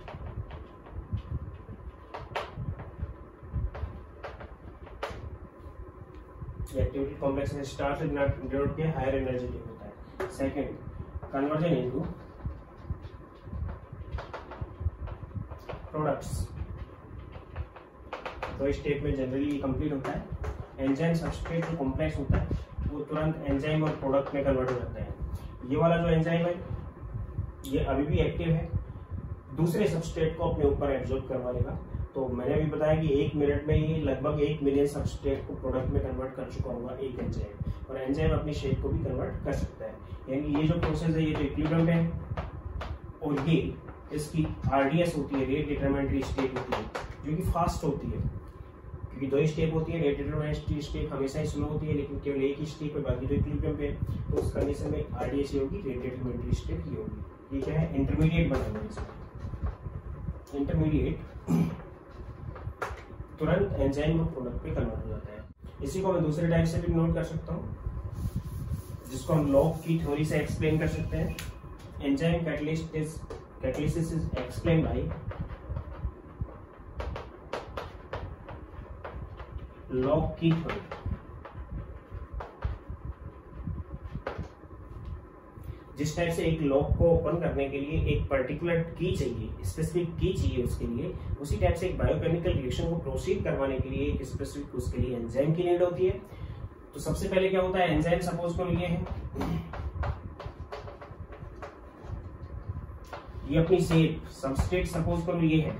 Speaker 1: Activated complex में स्टार्ट डिनोट के हायर एनर्जेटिक होता है। Second, conversion into products. तो इस स्टेप में जनरली कंप्लीट होता है। एंजाइम सबस्ट्रेट जो कॉम्प्लेक्स होता है वो तुरंत एंजाइम और प्रोडक्ट में कन्वर्ट हो जाता है। ये वाला जो एंजाइम है ये अभी भी एक्टिव है, दूसरे सबस्ट्रेट को अपने ऊपर एब्जॉर्ब करवा लेगा। तो मैंने अभी बताया कि 1 मिनट में ये लगभग 1 मिलियन सबस्ट्रेट को प्रोडक्ट में कन्वर्ट कर चुका होगा एक एंजाइम, और एंजाइम अपनी शेप को भी कन्वर्ट कर सकता है। यानी ये जो प्रोसेस है ये तो इक्विलिब्रियम है, और ये इसकी आरडीएस होती है, रेट डिटरमिनेंट स्टेट होती है, जो कि फास्ट होती है, क्योंकि 2 स्टेप होती है। रेट डिटरमिनेंट स्टेप हमेशा ही स्लो होती है, लेकिन केवल एक ही स्टेप है, बाकी तो इक्विलिब्रियम पे। तो उस कंडीशन में आरडीएस ही होगी, रेट डिटरमिनेंट स्टेप ही होगी। ये क्या है, इंटरमीडिएट बनाना है इसमें। इंटरमीडिएट तुरंत एंजाइम और प्रोडक्ट पे कन्वर्ट हो जाता है। इसी को मैं दूसरे टाइप से भी नोट कर सकता हूँ, जिसको हम लॉग की थ्योरी से एक्सप्लेन कर सकते हैं। Enzyme catalysis is explain by log की थ्योरी। जिस टाइप से एक लॉक को ओपन करने के लिए एक पर्टिकुलर की चाहिए, स्पेसिफिक की चाहिए उसके लिए, उसी टाइप से एक बायोकेमिकल रिएक्शन को प्रोसीड करवाने के लिए एक स्पेसिफिक उसके लिए एंजाइम की नीड होती है। तो सबसे पहले क्या होता है, एंजाइम सपोज करो ये है, ये अपनी शेप, सबस्ट्रेट सपोज करो ये है,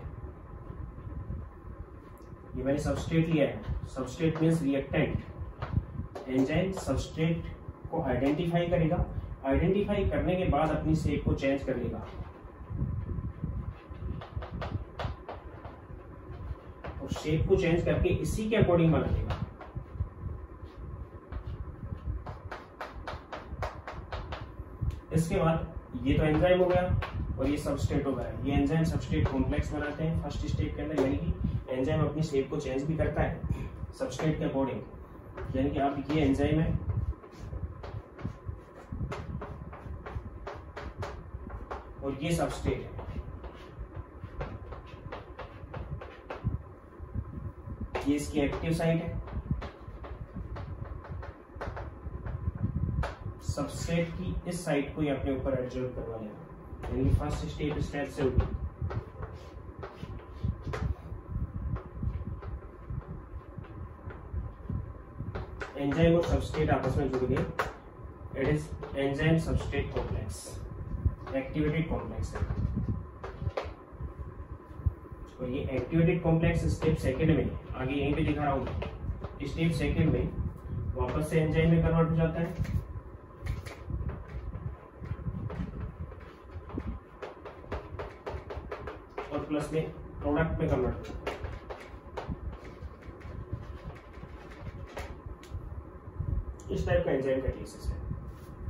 Speaker 1: ये मैंने सबस्ट्रेट लिया है, substrate means reactant. Enzyme substrate को आइडेंटिफाई करेगा, आइडेंटिफाई करने के बाद अपनी शेप को चेंज कर लेगा, और शेप को चेंज करके इसी के अकॉर्डिंग बना लेगा। इसके बाद ये तो एंजाइम हो गया और ये सबस्ट्रेट हो गया। ये एंजाइम सबस्ट्रेट कॉम्प्लेक्स बनाते हैं फर्स्ट स्टेप के अंदर, यानी कि एंजाइम अपनी शेप को चेंज भी करता है सबस्ट्रेट के अकॉर्डिंग। यानी कि आप देखिए एंजाइम है, और ये सबस्ट्रेट है, ये इसकी एक्टिव साइट है। सबस्ट्रेट की इस साइट को ये अपने ऊपर एब्जॉर्ब करवा लेगा, यानी फर्स्ट स्टेप इस टाइप से होगी। एंजाइम और सबस्ट्रेट आपस में जुड़ गए, it is enzyme substrate complex, activated complex है। और ये एक्टिवेटेड कॉम्प्लेक्स स्टेप सेकंड में, आगे यहीं पे दिखा रहा हूं, स्टेप सेकंड में वापस से एंजाइम में कन्वर्ट हो जाता है, और प्लस में प्रोडक्ट में कन्वर्ट हो जाता है। इस टाइप का एंजाइम कैटलिसिस है।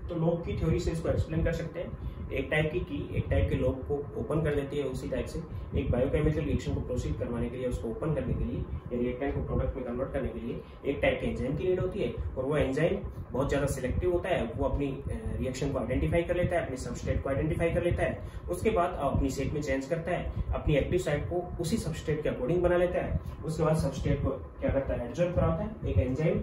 Speaker 1: तो लॉग की थ्योरी से इसको एक्सप्लेन कर सकते हैं। एक टाइप की एक टाइप के लॉक को ओपन कर देती है, उसी टाइप से एक बायोकेमिकल रिएक्शन को प्रोसीड करवाने के लिए, उसको ओपन करने के लिए या रिएक्टेंट को प्रोडक्ट में कन्वर्ट करने के लिए एक टाइप के एंजाइम की नीड होती है। और वो एंजाइम बहुत ज्यादा सिलेक्टिव होता है, वो अपनी रिएक्शन को आइडेंटिफाई कर लेता है, अपनी सबस्ट्रेट को आइडेंटिफाई कर लेता है, उसके बाद अपनी शेप में चेंज करता है, अपनी एक्टिव साइट को उसी सबस्ट्रेट के अकॉर्डिंग बना लेता है। उसके बाद सबस्ट्रेट को क्या करता है, एब्जॉर्ब कराता है, एक एंजाइम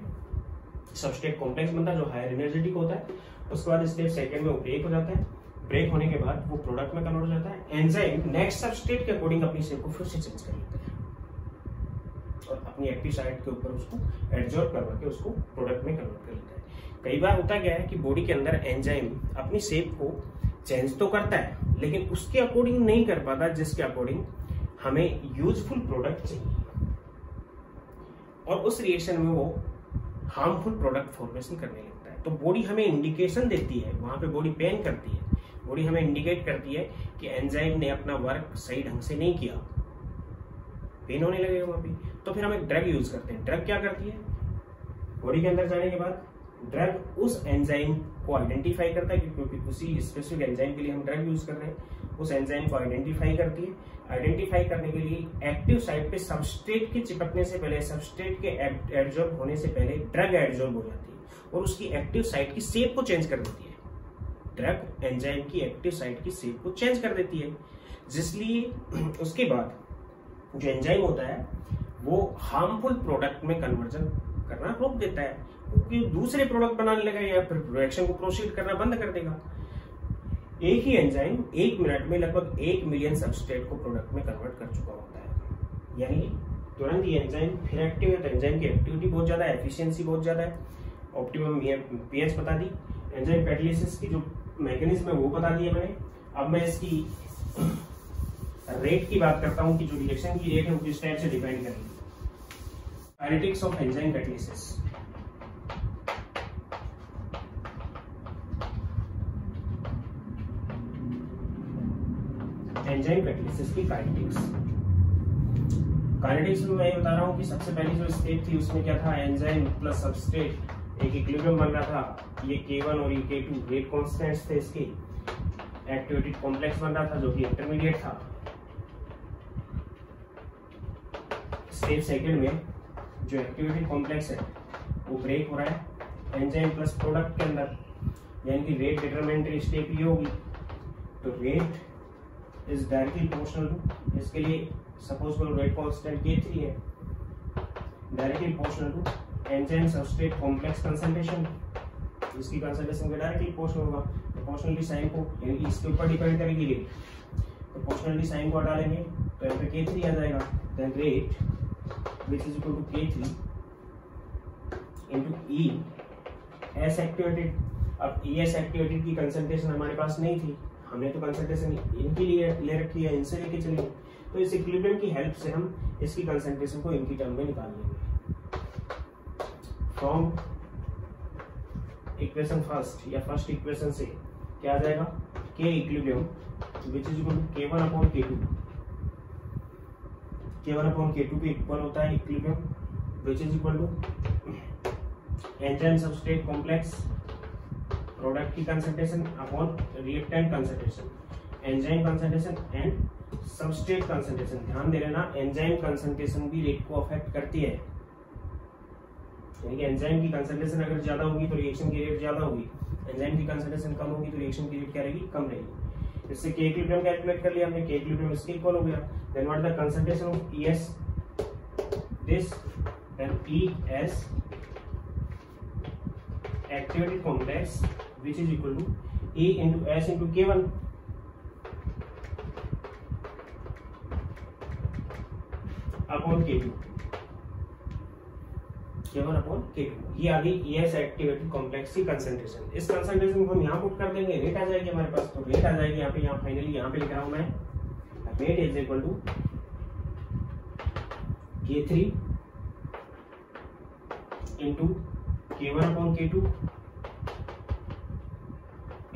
Speaker 1: सबस्ट्रेट कॉम्प्लेक्स बनता है जो हायर एनर्जेटिक होता है। उसके बाद स्टेप सेकंड में वो ब्रेक हो जाता है, ब्रेक होने के बाद वो प्रोडक्ट में कन्वर्ट हो जाता है। एंजाइम नेक्स्ट सबस्ट्रेट के अकॉर्डिंग अपनी शेप को फिर से चेंज कर लेता है और अपनी एक्टिव साइट के ऊपर उसको एब्जॉर्ब करवा के उसको प्रोडक्ट में कन्वर्ट कर लेता है। कई बार होता क्या है कि बॉडी के अंदर एंजाइम अपनी शेप को चेंज तो करता है, लेकिन उसके अकॉर्डिंग नहीं कर पाता जिसके अकॉर्डिंग हमें यूजफुल प्रोडक्ट चाहिए, और उस रिएक्शन में वो हार्मफुल प्रोडक्ट फॉर्मेशन करने लगता है। तो बॉडी हमें इंडिकेशन देती है, वहां पे बॉडी पेन करती है, बॉडी हमें इंडिकेट करती है कि एंजाइम ने अपना वर्क सही ढंग से नहीं किया, पेन होने लगेगा वहां पे। तो फिर हम एक ड्रग यूज करते हैं। ड्रग क्या करती है, बॉडी के अंदर जाने के बाद ड्रग उस एंजाइम को आइडेंटिफाई करता है, क्योंकि उसी स्पेसिफिक एंजाइम के लिए हम ड्रग यूज कर रहे हैं, उस एंजाइम को आइडेंटिफाई करती है। आइडेंटिफाई करने के लिए एक्टिव साइट पे सबस्ट्रेट के चिपकने से पहले, सबस्ट्रेट के एब्जॉर्ब होने से पहले ड्रग एब्जॉर्ब हो जाती है और उसकी एक्टिव साइट की शेप को चेंज कर देती है। ड्रग एंजाइम की एक्टिव साइट की शेप को चेंज कर देती है, जिसलिए उसके बाद जो एंजाइम होता है वो हार्मफुल प्रोडक्ट में कन्वर्जन करना रोक देता है, क्योंकि दूसरे प्रोडक्ट बनाने लगा या फिर रिएक्शन को प्रोसीड करना बंद कर देगा। एक ही एंजाइम 1 मिनट में लगभग 1 मिलियन सबस्ट्रेट को प्रोडक्ट में कन्वर्ट कर चुका होता है। यानी तुरंत ये एंजाइम फिर एक्टिव है, तो एंजाइम की एक्टिविटी बहुत ज्यादा है, एफिशिएंसी बहुत ज्यादा है, ऑप्टिमम पीएच बता दी, एंजाइम कैटालिसिस की जो मैकेनिज्म है वो बता दिया मैंने। अब मैं इसकी रेट की बात करता हूं कि जो रिएक्शन की रेट है वो किस टाइप से डिपेंड करेगी। Kinetics of enzyme catalysis. Enzyme catalysis की काइनेटिक्स। काइनेटिक्स में मैं बता रहा हूं कि सबसे पहली जो स्टेप थी उसमें क्या था, एंजाइम प्लस सबस्ट्रेट एक इक्विलिब्रियम बन रहा था। ये K1 और ये K2 रेट कांस्टेंट्स थे, इसके एक्टिवेटेड कॉम्प्लेक्स बन रहा था जो कि इंटरमीडिएट था। स्टेप सेकंड में जो एक्टिवेटेड कॉम्प्लेक्स है वो ब्रेक हो रहा है एंजाइम प्लस प्रोडक्ट के अंदर, यानी कि रेट डिटरमिनेंट स्टेप ये होगी। तो rate is directly proportional to, इसके लिए सपोज करो रेट कांस्टेंट K3 है, directly proportional to enzyme substrate complex concentration, इसकी कंसंट्रेशन के डायरेक्टली प्रोपोर्शनल होगा। प्रोपोर्शनलिटी साइन को इसके ऊपर डिपेंड करेगी रेट, तो प्रोपोर्शनलिटी साइन को हटा लेंगे तो यहाँ पे K3 आ जाएगा। Then rate which is equal to K3 into E S activated। अब ES activated की कंसंट्रेशन हमारे पास नहीं थी, हमने तो कंसंट्रेशन इनके लिए ले रखी है, इनसे लेके चलेंगे, तो इस इक्विलिब्रियम की हेल्प से हम इसकी कंसंट्रेशन को इनकी टर्म में निकाल लेंगे। फ्रॉम इक्वेशन फर्स्ट या फर्स्ट इक्वेशन से क्या आ जाएगा, K equilibrium which is equal to K1 upon K2। K1 upon K2 भी इक्वल होता है equilibrium which is equal to enzyme substrate complex product की concentration upon reactant concentration, enzyme concentration and substrate concentration. ध्यान दे लेना enzyme concentration भी rate को affect करती है, यानी कि एंजाइम की कंसंट्रेशन अगर ज्यादा होगी तो रिएक्शन की रेट ज्यादा होगी, एंजाइम की कंसंट्रेशन कम होगी तो रिएक्शन की रेट क्या रहेगी, कम रहेगी। इससे K इक्विलिब्रियम कैलकुलेट कर लिया हमने, K इक्विलिब्रियम इसके इक्वल हो गया। Then what the concentration of ES this, then ES activated complex which is equal to E into S into K1। Upon K2, K1 upon K2, ये आ गई ES activated complex की concentration. इस concentration को हम यहाँ पुट कर देंगे, रेट आ जाएगी हमारे पास, तो रेट आ जाएगी यहाँ पे, यहाँ फाइनली यहाँ पे लिख रहा हूं मैं, rate is equal to K3 into K1 upon K2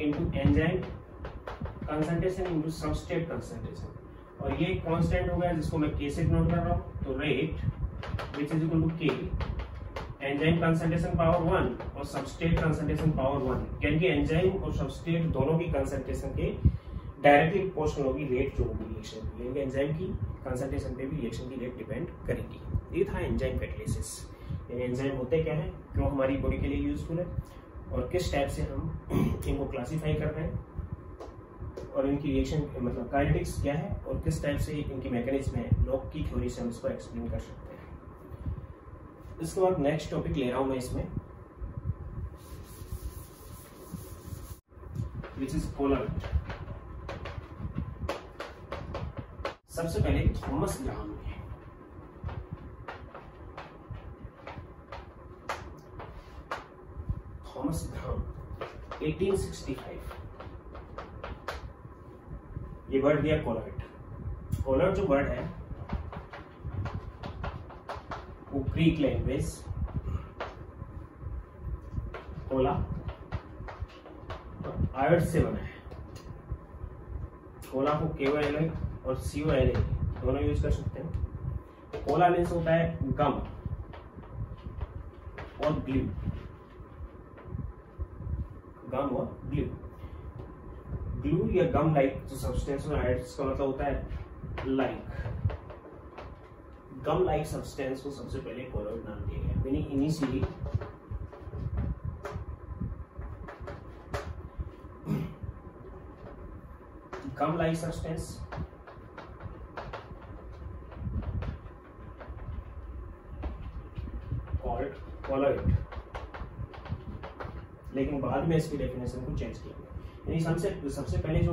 Speaker 1: into enzyme concentration into substrate concentration, और ये कांस्टेंट हो गया जिसको मैं K से नोट कर रहा हूँ। तो rate which is equal to K enzyme concentration power 1 और सबस्ट्रेट कंसंट्रेशन पावर 1, यानी कि एंजाइम और सबस्ट्रेट दोनों की कंसंट्रेशन के डायरेक्टली प्रोपोर्शनल होगी रेट जो होगी रिएक्शन, यानी कि एंजाइम की कंसंट्रेशन पे भी रिएक्शन की रेट डिपेंड करेगी। ये था एंजाइम कैटालिसिस, यानी एंजाइम होते क्या है, क्यों हमारी बॉडी के लिए यूजफुल है और किस टाइप से हम इनको क्लासीफाई कर रहे हैं, और इनकी रिएक्शन मतलब काइनेटिक्स क्या है और किस टाइप से इनकी मैकेनिज्म है, लॉक की थ्योरी से हम इसको एक्सप्लेन कर सकते हैं। इसके बाद नेक्स्ट टॉपिक ले रहा हूं मैं इसमें, विच इज कोलर्ट। सबसे पहले थॉमस ग्राहम ने थॉमस ग्राहम 1865 ये वर्ड दिया कोलर्ट। कोलर्ट जो वर्ड है वो ग्रीक लैंग्वेज कोला और आयड से बना है। कोला को KOLA और COLA दोनों यूज कर सकते हैं। कोला मीन्स होता है गम और ग्लू, गम और ग्लू। ग्लू या गम लाइक जो सब्सटेंस है, इसका मतलब होता है लाइक, गम लाइक सब्सटेंस को सबसे पहले कोलॉइड नाम दिया गया। Meaning initially gum like substance called colloid, लेकिन बाद में इसकी डेफिनेशन को चेंज किया गया। यानी सबसे पहले जो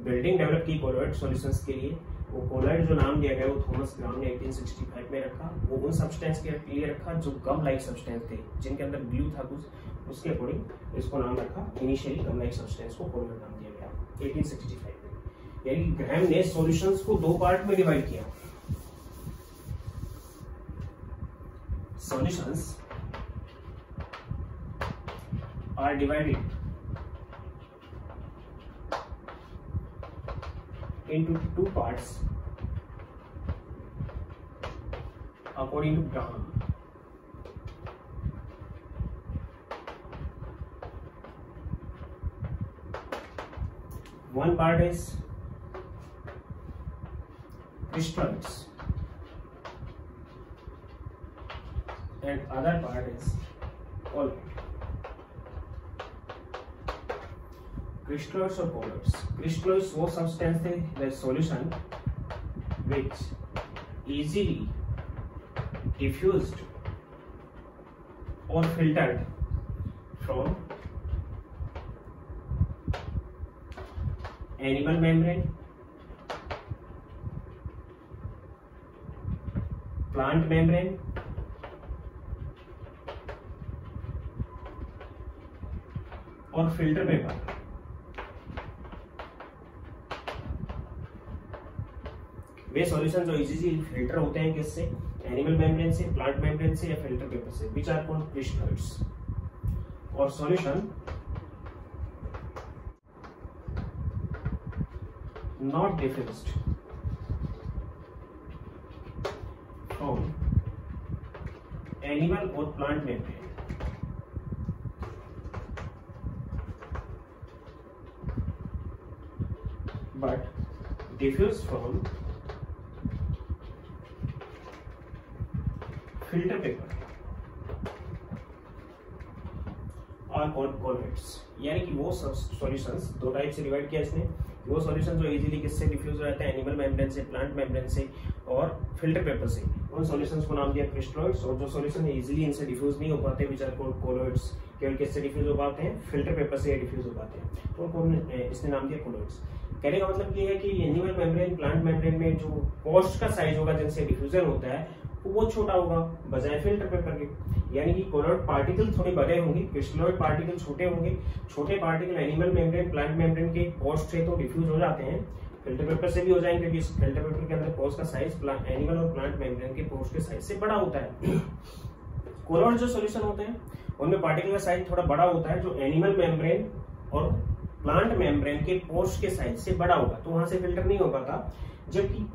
Speaker 1: बिल्डिंग डेवलप की कोलॉइड सॉल्यूशंस के लिए, वो कोलॉइड जो नाम दिया गया वो थॉमस ग्राम ने 1865 में रखा। वो उन सब्सटेंस के लिए रखा जो गम लाइक सब्सटेंस थे, जिनके अंदर ग्लू था कुछ, उसके अकॉर्डिंग इसको नाम रखा। इनिशियली गम लाइक सब्सटेंस को कोलॉइड नाम दिया गया 1865 में। यानी ग्राहम ने सॉल्यूशंस को दो पार्ट में डिवाइड किया। Solutions are divided into two parts according to Graham. One part is crystalloids and other part is colloid. Crystalloids or colloids. Crystalloids वो सब्सटेंस थे, the solution which easily diffused or filtered from animal membrane, plant membrane, और filter paper. वे solution जो easily filter होते हैं किससे? Animal membrane से, plant membrane से या फिल्टर पेपर से, विच आर कॉल्ड क्रिस्टलॉइड्स। और solution not diffused from animal और plant membrane but diffused from filter paper are called colloids। यानी कि वो सॉल्यूशंस दो टाइप से डिवाइड किया इसने। वो सॉल्यूशन जो इजीली किससे डिफ्यूज हो जाते हैं? एनिमल मेम्ब्रेन से, प्लांट मेम्ब्रेन से और फिल्टर पेपर से। उन सॉल्यूशंस को नाम दिया क्रिस्टलॉइड्स। और जो सॉल्यूशन इजीली इनसे डिफ्यूज नहीं हो पाते, विच आर कॉल्ड कोलॉइड्स, केवल किससे डिफ्यूज हो पाते हैं? फिल्टर पेपर से डिफ्यूज हो पाते हैं, तो इसने नाम दिया कोलॉइड्स। कहने का मतलब ये है कि एनिमल मेम्ब्रेन, प्लांट मेम्ब्रेन में जो पोस्ट का साइज होगा जिनसे डिफ्यूजन होता है वो छोटा होगा बजाय फिल्टर पेपर के। यानी कि कोलॉइड पार्टिकल थोड़े बड़े होंगे, क्रिस्टलॉइड पार्टिकल छोटे होंगे। छोटे particle animal membrane, plant membrane के पोस्ट से तो डिफ्यूज हो जाते हैं, फिल्टर पेपर से भी हो जाएंगे क्योंकि फिल्टर पेपर के अंदर पोस्ट का साइज एनिमल और प्लांट मेम्ब्रेन के पोस्ट के साइज से बड़ा होता है। कोलॉइड जो सॉल्यूशन होते हैं उनमें पार्टिकल का साइज थोड़ा बड़ा होता है, जो एनिमल मेम्ब्रेन और प्लांट मेम्ब्रेन के पोस्ट के साइज से बड़ा होगा, तो वहां से फिल्टर नहीं हो पाता। जबकि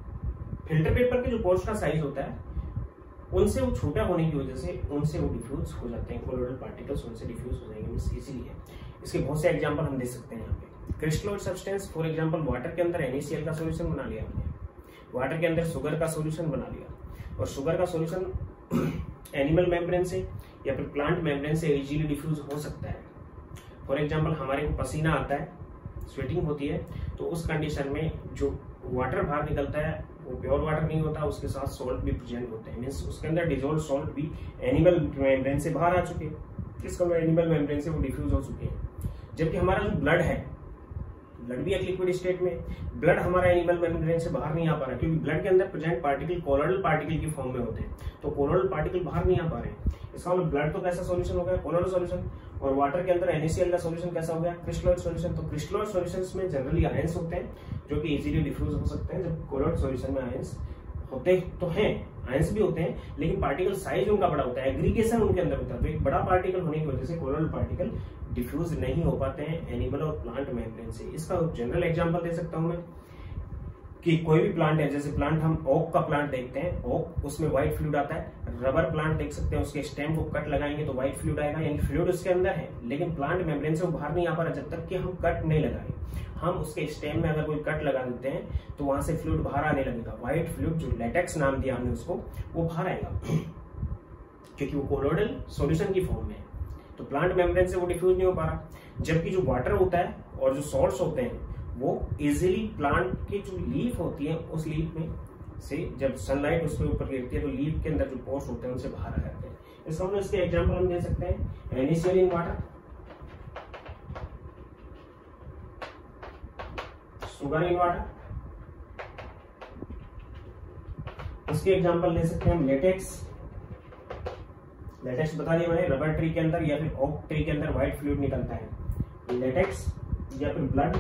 Speaker 1: फिल्टर पेपर के जो पोस्ट का साइज होता है उनसे वो छोटा होने की वजह से उनसे वो डिफ्यूज हो जाते हैं, कोलोइडल पार्टिकल्स उनसे डिफ्यूज हो जाएंगे, इसीलिए। इसके बहुत से एग्जांपल हम दे सकते हैं यहाँ पे। Crystalloid substance, for example water के अंदर NaCl का सॉल्यूशन बना लिया हमने, वाटर के अंदर शुगर का सॉल्यूशन बना लिया, और शुगर का सॉल्यूशन एनिमल मेम्ब्रेन से या फिर प्लांट मेम्ब्रेन से इजीली डिफ्यूज हो सकता है। फॉर एग्जाम्पल हमारे को पसीना आता है, स्वेटिंग होती है, तो उस कंडीशन में जो वाटर बाहर निकलता है वो प्योर वाटर नहीं होता, उसके साथ सॉल्ट भी प्रेजेंट होते हैं, मींस उसके अंदर डिजोल्व सॉल्ट भी एनिमल मेम्ब्रेन से बाहर आ चुके हैं, इसका एनिमल मेम्ब्रेन से वो डिफ्यूज हो चुके हैं। जबकि हमारा जो ब्लड है, ब्लड भी एक लिक्विड स्टेट में, ब्लड हमारा एनिमल मेम्ब्रेन से बाहर नहीं आ पा रहा है क्योंकि ब्लड के अंदर प्रेजेंट पार्टिकल कोलोइडल पार्टिकल की फॉर्म में होते हैं, तो कोलोइडल पार्टिकल बाहर नहीं आ पा रहे हैं। इसका मतलब ब्लड तो कैसा सॉल्यूशन हो गया? Colloidal solution. और वाटर के अंदर NaCl का सॉल्यूशन कैसा हो गया? Crystalloid solution. तो क्रिस्टलॉइड सॉल्यूशंस में जनरली आयंस होते हैं जो कि इजीली डिफ्यूज हो सकते हैं, जब कोलोइड सॉल्यूशन में आयंस होते तो हैं, आयंस भी होते हैं, लेकिन पार्टिकल साइज उनका बड़ा होता है, एग्रीगेशन उनके अंदर होता है, तो एक बड़ा पार्टिकल होने की वजह से कोलोइडल पार्टिकल डिफ्यूज नहीं हो पाते हैं एनिमल और प्लांट मेम्ब्रेन से। इसका जनरल एग्जांपल दे सकता हूं मैं, कि कोई भी प्लांट है, जैसे प्लांट हम ओक का प्लांट देखते हैं, ओक उसमें व्हाइट फ्लूइड आता है। रबर प्लांट देख सकते हैं, उसके स्टेम को कट लगाएंगे तो व्हाइट फ्लूइड आएगा, यानी फ्लूइड उसके अंदर है, लेकिन प्लांट मेम्ब्रेन से वो बाहर नहीं आ पा रहा जब तक कि हम कट नहीं लगाए। हम उसके स्टेम में अगर कोई कट लगा देते हैं तो वहां से फ्लूइड बाहर आने लगेगा। व्हाइट फ्लूइड, जो लेटेक्स नाम दिया हमने उसको, वो बाहर आएगा क्योंकि वो कोलोइडल सॉल्यूशन की फॉर्म में है, तो प्लांट मेम्ब्रेन से वो डिफ्यूज नहीं हो पा रहा। जबकि जो वाटर होता है और जो सॉल्ट्स होते हैं वो इजीली प्लांट की जो लीफ होती है उस लीफ में से जब सनलाइट उसके ऊपर गिरती है तो लीफ के अंदर जो पोर्स होते हैं उनसे बाहर आ जाते हैं। इसके एग्जाम्पल हम दे सकते हैं NaCl in water, sugar in water. इसके एग्जाम्पल ले सकते हैं हम लेटेक्स। लेटेक्स बता दिया मैंने, रबर ट्री के अंदर या फिर ओक ट्री के अंदर व्हाइट फ्लूइड निकलता है, लेटेक्स या फिर ब्लड।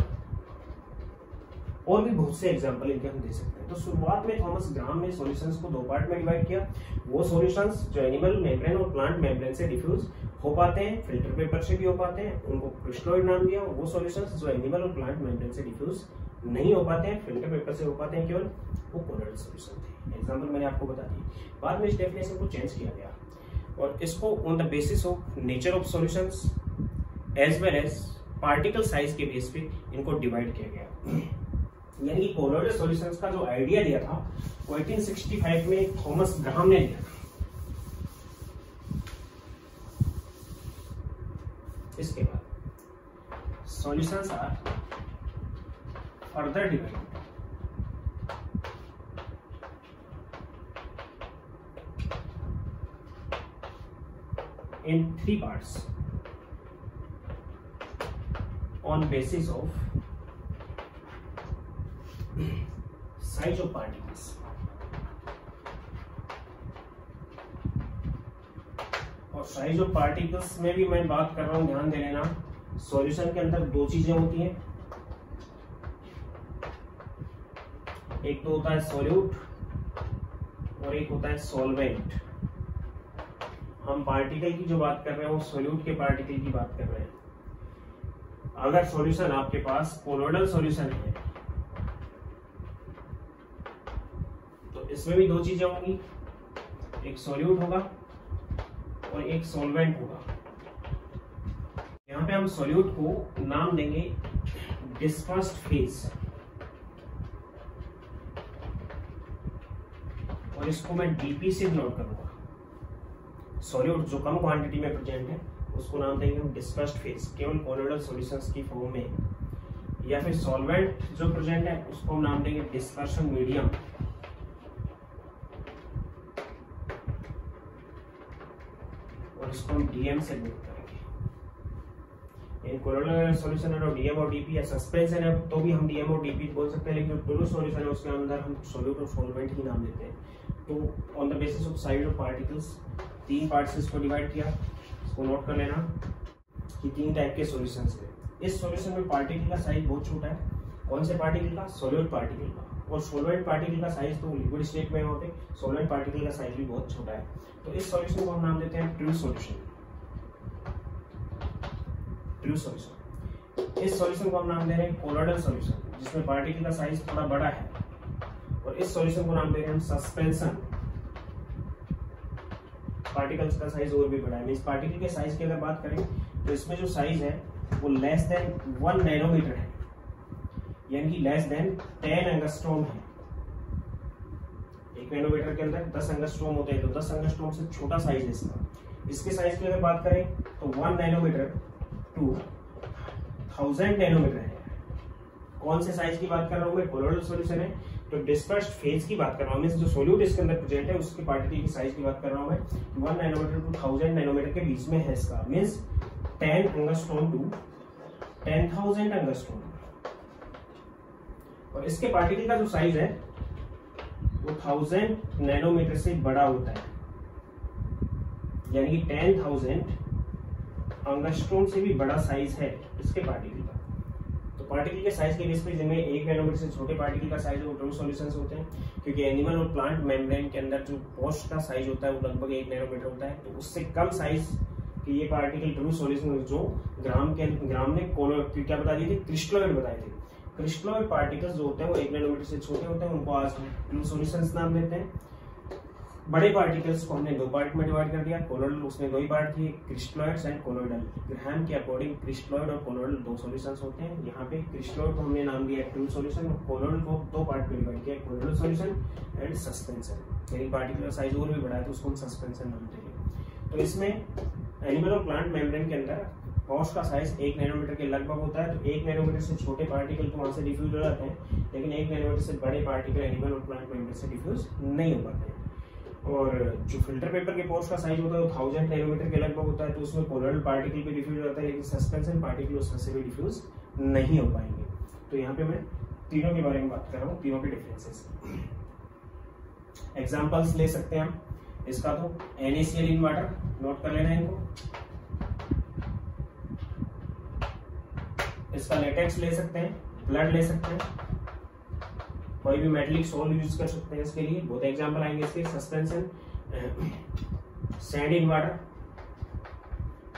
Speaker 1: और भी बहुत से एग्जाम्पल इनके हम दे सकते हैं। तो शुरुआत में थॉमस ग्राम ने सॉल्यूशंस को दो पार्ट में डिवाइड किया। वो सॉल्यूशंस जो एनिमल मेम्ब्रेन और प्लांट मेम्ब्रेन से डिफ्यूज हो पाते हैं, फिल्टर पेपर से भी हो पाते हैं, उनको क्रिस्टलोइड नाम दिया। वो सॉल्यूशंस जो एनिमल और प्लांट मेम्ब्रेन से डिफ्यूज नहीं हो पाते हैं, फिल्टर पेपर से हो पाते हैं केवल, वो कोलोइडल सॉल्यूशन थे। एग्जाम्पल मैंने आपको बता दी। बाद में इस डेफिनेशन को चेंज किया गया और इसको on the basis of nature of solutions as well as particle size के बेस पे इनको डिवाइड किया गया। यानी कि कोलोइडल सॉल्यूशंस का जो आइडिया दिया था वो 1865 में थॉमस ग्राहम ने दिया था। इसके बाद solutions are further divided in 3 parts on basis of size of particles. और साइज ऑफ पार्टिकल्स में भी मैं बात कर रहा हूं, ध्यान दे लेना। सॉल्यूशन के अंदर दो चीजें होती हैं, एक तो होता है सॉल्यूट और एक होता है सॉल्वेंट। हम पार्टिकल की जो बात कर रहे हैं वो सॉल्यूट के पार्टिकल की बात कर रहे हैं। अगर सॉल्यूशन आपके पास कोलोइडल सॉल्यूशन है तो इसमें भी दो चीजें होंगी, एक सॉल्यूट होगा और एक सॉल्वेंट होगा। यहां पे हम सॉल्यूट को नाम देंगे डिस्पर्स्ड फेज और इसको मैं डीपी से नोट करूंगा। सॉल्यूट जो कम क्वांटिटी में प्रेजेंट है उसको नाम देंगे हम डिस्पर्स्ड फेज, केवल कोलोइडल सॉल्यूशंस की फॉर्म में। या फिर सॉल्वेंट जो प्रेजेंट है उसको हम नाम देंगे डिस्पर्शन मीडियम। और इसको हम डीएम से नोट करेंगे। इन कोलोइडल सॉल्यूशन है डीएम और डीपी या सस्पेंशन है तो भी हम डीएम और डीपी बोल सकते हैं, लेकिन जो टोटल सॉल्यूशन है उसके अंदर हम सॉल्यूट और सॉल्वेंट ही नाम देते हैं। तो on the basis of size of particles 3 parts इसको डिवाइड किया। इसको नोट कर लेना कि 3 टाइप के सॉल्यूशंस हैं। इस सॉल्यूशन में पार्टिकल का साइज बहुत छोटा है। कौन से पार्टिकल का? सॉल्यूट पार्टिकल का। और सॉल्वेंट पार्टिकल का साइज तो लिक्विड स्टेट में होते, सॉल्वेंट पार्टिकल का साइज भी बहुत छोटा है। तो इस सॉल्यूशन को हम नाम देते हैं ट्रू सॉल्यूशन। True solution. इस सॉल्यूशन को हम नाम दे रहे हैं कोलोइडल सॉल्यूशन, जिसमें पार्टिकल का साइज थोड़ा बड़ा है। और इस सॉल्यूशन को नाम दे रहे हैं हम सस्पेंशन। पार्टिकल्स का साइज और भी बड़ा है। मींस पार्टिकल के साइज की अगर बात करें तो इसमें जो साइज है वो लेस देन 1 नैनोमीटर है, यानी कि लेस देन 10 एंगस्ट्रॉम है। 1 नैनोमीटर के अंदर 10 एंगस्ट्रॉम होते हैं, तो 10 एंगस्ट्रॉम से छोटा साइज है इसका। इसके साइज की अगर बात करें तो 1 नैनोमीटर टू 1000 नैनोमीटर है। कौन से साइज की बात कर रहा हूं मैं? कोलोइडल सॉल्यूशन है। तो डिस्पर्स्ड फेज की बात कर रहा हूं, मींस जो सॉल्यूट इसके अंदर प्रेजेंट है उसके पार्टिकल की साइज की बात कर रहा हूं मैं। 1 नैनोमीटर टू 1000 नैनोमीटर के बीच में है इसका, मींस 10 एंगस्ट्रॉम टू 10,000 एंगस्ट्रॉम। और इसके पार्टिकल का जो साइज है वो 1000 नैनोमीटर से बड़ा होता है, यानी कि 10,000 एंगस्ट्रॉम से भी बड़ा साइज है इसके पार्टिकल का। तो पार्टिकल के साइज के बेस पे जिनमें 1 नैनोमीटर से छोटे पार्टिकल का साइज है वो ट्रू सॉल्यूशंस होते हैं, क्योंकि एनिमल और प्लांट मेम्ब्रेन के अंदर जो पोस्ट का साइज होता है वो लगभग 1 नैनोमीटर होता है। तो उससे कम साइज के ये पार्टिकल ट्रू सॉल्यूशन जो ग्राम ने क्या बता दिए थे? क्रिस्टलोइड बताए थे। क्रिस्टलॉइड पार्टिकल्स जो होते हैं वो 1 नैनोमीटर से छोटे होते हैं, उनको आज हम ट्रू सॉल्यूशंस नाम देते हैं। बड़े पार्टिकल्स को हमने 2 पार्ट में डिवाइड कर दिया, कोलोइडल उसने 2 ही पार्ट किए, क्रिस्टलॉइड्स एंड कोलोइडल। ग्राहम के अकॉर्डिंग क्रिस्टलॉइड और कोलोइडल 2 सॉल्यूशंस होते हैं। यहाँ पे क्रिस्टलॉइड को हमने नाम दिया ट्रू सॉल्यूशन और कोलोइडल को 2 पार्ट में डिवाइड किया, कोलोइडल सॉल्यूशन एंड सस्पेंशन। यानी पार्टिकल का साइज और भी बढ़ा है तो उसको हम सस्पेंशन नाम देंगे। तो इसमें एनिमल और प्लांट मेम्ब्रेन के अंदर पॉर्स का साइज 1 नैनोमीटर के लगभग होता है। तो 1 नैनोमीटर से छोटे पार्टिकल तो वहां से डिफ्यूज हो जाते हैं, लेकिन 1 नैनोमीटर से बड़े पार्टिकल एनिमल और प्लांट मेम्ब्रेन से डिफ्यूज नहीं हो पाते हैं। और जो फिल्टर पेपर के पोर्स का साइज होता है वो 1000 नैनोमीटर के लगभग होता है, तो उसमें कोलोइडल पार्टिकल भी डिफ्यूज होता है, लेकिन सस्पेंशन पार्टिकल उसमें से भी डिफ्यूज नहीं हो पाएंगे। तो यहाँ पे मैं तीनों के बारे में बात कर रहा हूँ, तीनों के डिफरेंसेस। एग्जांपल्स ले सकते हैं हम इसका, तो NaCl इन वाटर, नोट कर लेना है इनको। इसका लेटेक्स ले सकते हैं, ब्लड ले सकते हैं, कोई भी मेटेलिक सोल यूज कर सकते हैं इसके लिए, बहुत एग्जांपल आएंगे इसके। Suspension, sand in water,